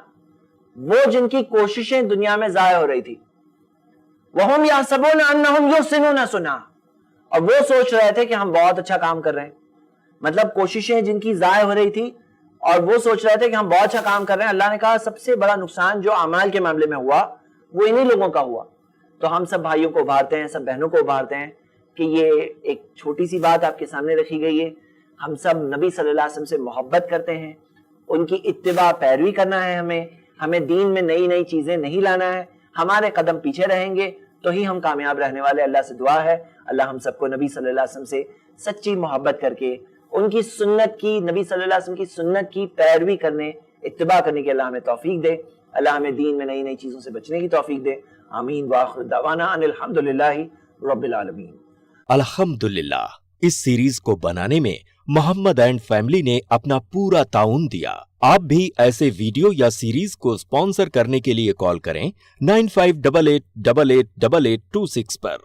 وہ جن کی کوششیں دنیا میں ضائع ہو رہی تھی. وہم یحسبون انہم یحسنون صنعا, اور وہ سوچ رہے تھے کہ ہم بہت اچھا کام کر رہے ہیں. مطلب کوششیں جن کی ضائع ہو رہی تھی اور وہ سوچ رہے تھے کہ ہم بہت اچھا کام کر رہے ہیں. اللہ نے کہا سب سے بڑا نقصان جو اعمال کے معاملے میں ہوا وہ انہی لوگوں کا ہوا. تو ہم سب بھائیوں کو ابھارتے ہیں, سب بہنوں کو ابھارتے ہیں کہ یہ ایک چھوٹی سی بات آپ کے سامنے رکھی گئی ہے. ہم سب نبی صلی اللہ علیہ وسلم سے محبت کرتے ہیں, ان کی اتباع پیروی کرنا ہے. ہمیں دین میں نئی چیزیں نہیں لانا ہے. ہمارے قدم پیچھے رہیں گے تو ہی ہم کامیاب رہنے والے. اللہ سے دعا ہے اللہ ہم سب کو نبی صلی اللہ علیہ وسلم سے سچی محبت کر کے ان کی سنت کی, نبی صلی اللہ علیہ وسلم کی سنت کی پیروی کرنے, اتباع کرنے کی اللہ ہمیں توفیق دے. اللہ ہمیں دین میں نئی چیزوں سے بچنے کی توفیق دے. آمین. وآخر دعوانا ان الحمدللہ رب العالمین. الحمدللہ, اس سیریز کو بنانے میں محمد اینڈ فیملی نے اپنا پورا تعاون دیا. آپ بھی ایسے ویڈیو یا سیریز کو اسپانسر کرنے کے لیے کال کریں 9588888826 پر.